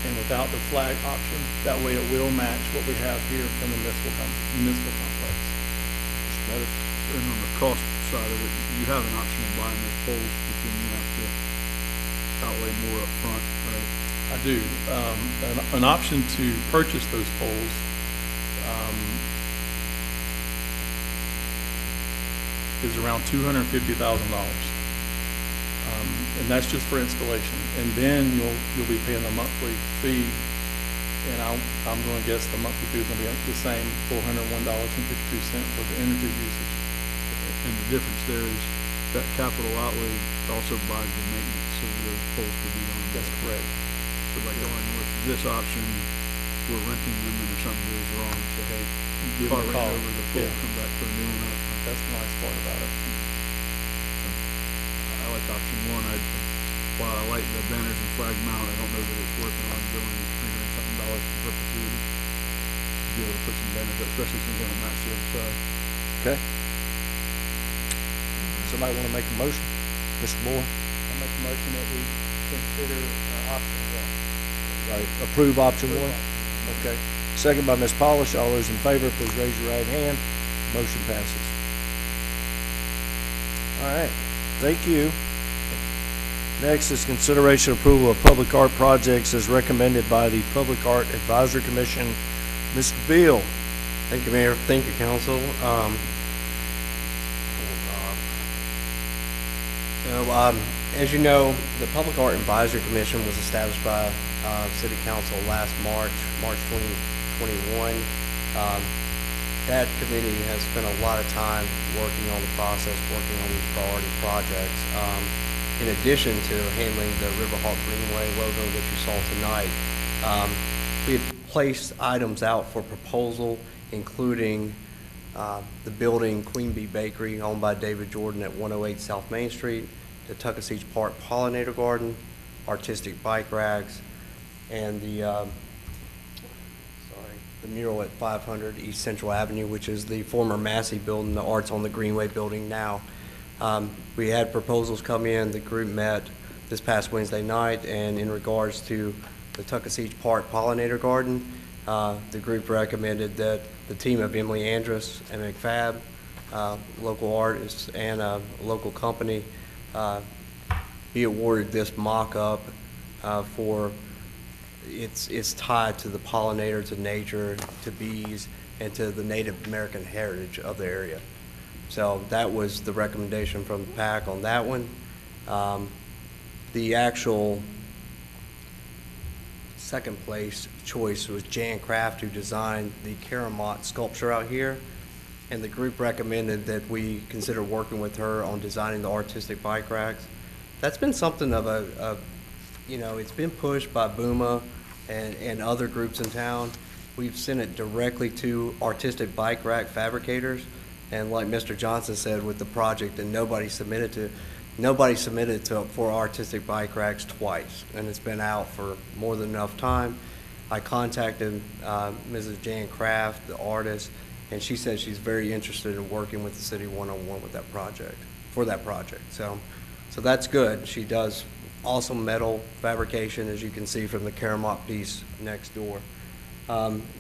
and without the flag option. That way it will match what we have here from the municipal complex. Mr. Meadows. And on the cost side of it, you have an option of buying those poles, but then you have to outlay more up front, right? I do. An option to purchase those poles is around $250,000. And that's just for installation. And then you'll be paying a monthly fee, and I'm going to guess the monthly fee is going to be the same, $401.52 for the energy usage. And the difference there is that capital outlay also buys the maintenance of the poles to be on. That's correct. So by going with this option, we're renting them, and if something goes wrong, say, hey, Give car them a ran call. over the pole, Yeah. come back, put a new one up. That's the nice part about it. I like option one. While I like the banners and flag mount, I don't know that it's worth an ongoing $300-something for perpetuity to be able to put some banners up, especially since they don't match the other side. Okay. Somebody want to make a motion? Mr. Moore? I make a motion that we consider option one. Right, approve option one? Okay. Second by Ms. Polish. All those in favor, please raise your right hand. Motion passes. All right, thank you. Next is consideration approval of public art projects as recommended by the Public Art Advisory Commission. Mr. Beal. Thank you, Mayor. Thank you, Council. As you know, the Public Art Advisory Commission was established by City Council last March 2021. That committee has spent a lot of time working on the process, working on these priority projects. In addition to handling the Riverhawk Greenway logo that you saw tonight, we had placed items out for proposal, including the building Queen Bee Bakery, owned by David Jordan at 108 South Main Street, the Tuckasegee Park Pollinator Garden, artistic bike racks, and the mural at 500 East Central Avenue, which is the former Massey building, the Arts on the Greenway building now. We had proposals come in. The group met this past Wednesday night, and in regards to the Tuckasegee Park Pollinator Garden, the group recommended that the team of Emily Andrus and McFab, local artists and a local company, be awarded this mock-up for it's tied to the pollinator, to nature, to bees, and to the Native American heritage of the area. So that was the recommendation from the PAC on that one. The actual second place choice was Jan Kraft, who designed the Karamot sculpture out here. And the group recommended that we consider working with her on designing the artistic bike racks. That's been something of it's been pushed by BUMA and other groups in town. We've sent it directly to artistic bike rack fabricators. And like Mr. Johnson said with the project, and nobody submitted for artistic bike racks twice. And it's been out for more than enough time. I contacted Mrs. Jan Kraft, the artist, and she said she's very interested in working with the city one-on-one with that project, for that project. So that's good. She does awesome metal fabrication, as you can see from the Karamot piece next door.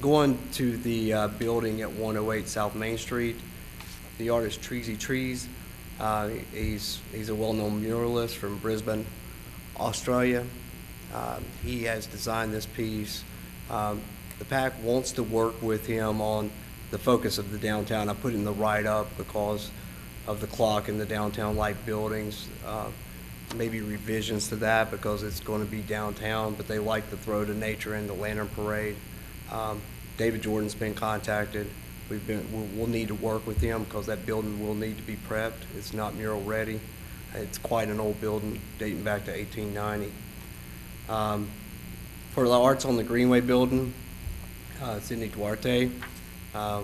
Going to the building at 108 South Main Street, the artist Treasy Trees. He's a well-known muralist from Brisbane, Australia. He has designed this piece. The PAC wants to work with him on the focus of the downtown. I put in the write-up because of the clock in the downtown light buildings. Maybe revisions to that because it's going to be downtown, but they like to throw to nature in the lantern parade. David Jordan's been contacted. We'll need to work with him because that building will need to be prepped. It's not mural ready. It's quite an old building dating back to 1890. For the Arts on the Greenway building, Sidney Duarte, the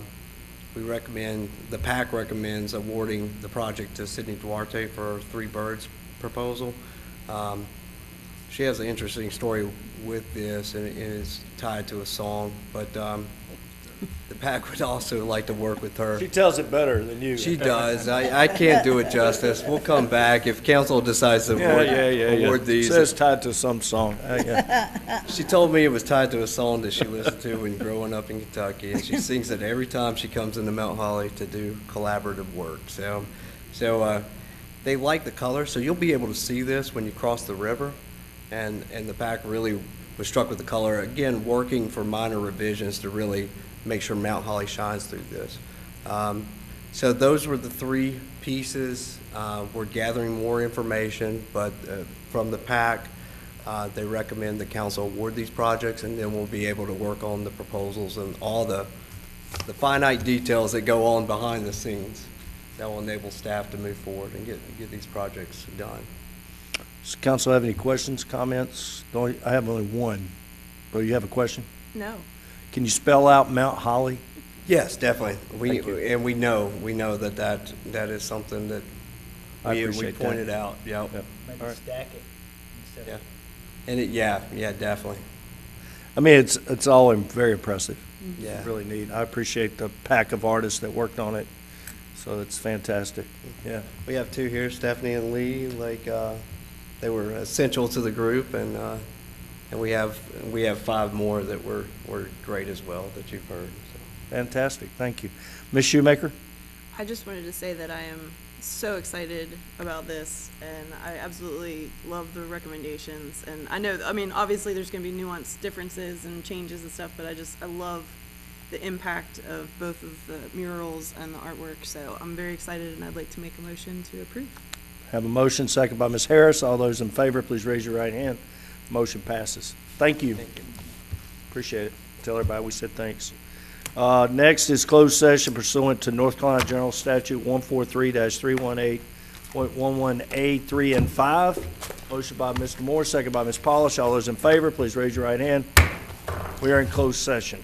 PAC recommends awarding the project to Sidney Duarte for Three Birds proposal. She has an interesting story with this, and it is tied to a song, but the PAC would also like to work with her. She tells it better than you. She does. I can't do it justice. We'll come back if council decides to award these. It says tied to some song. She told me it was tied to a song that she listened to when growing up in Kentucky, and she sings it every time she comes into Mount Holly to do collaborative work. So they like the color, so you'll be able to see this when you cross the river, and the PAC really was struck with the color. Again, working for minor revisions to really make sure Mount Holly shines through this. So those were the three pieces. We're gathering more information, but from the PAC, they recommend the council award these projects, and then we'll be able to work on the proposals and all the finite details that go on behind the scenes that will enable staff to move forward and get these projects done. Does council have any questions, comments? I have only one. Oh, you have a question? No. Can you spell out Mount Holly? Yes, definitely. We know that is something that I we appreciate that. pointed out. Yep. All right. Stack it. Yeah. And yeah, definitely. I mean, it's all very impressive. Yeah. It's really neat. I appreciate the pack of artists that worked on it. So it's fantastic. Yeah. We have two here, Stephanie and Lee. They were essential to the group, and we have 5 more that were great as well that you've heard. So. Fantastic. Thank you, Ms. Shoemaker. I just wanted to say that I am so excited about this, and I absolutely love the recommendations. And I mean, obviously there's going to be nuanced differences and changes and stuff, but I love the impact of both of the murals and the artwork. So I'm very excited, and I'd like to make a motion to approve. Have a motion, second by Ms. Harris. All those in favor, please raise your right hand. Motion passes. Thank you. Appreciate it. Tell everybody we said thanks. Next is closed session pursuant to North Carolina General Statute 143-318.11A, 3 and 5. Motion by Mr. Moore, second by Ms. Polish. All those in favor, please raise your right hand. We are in closed session.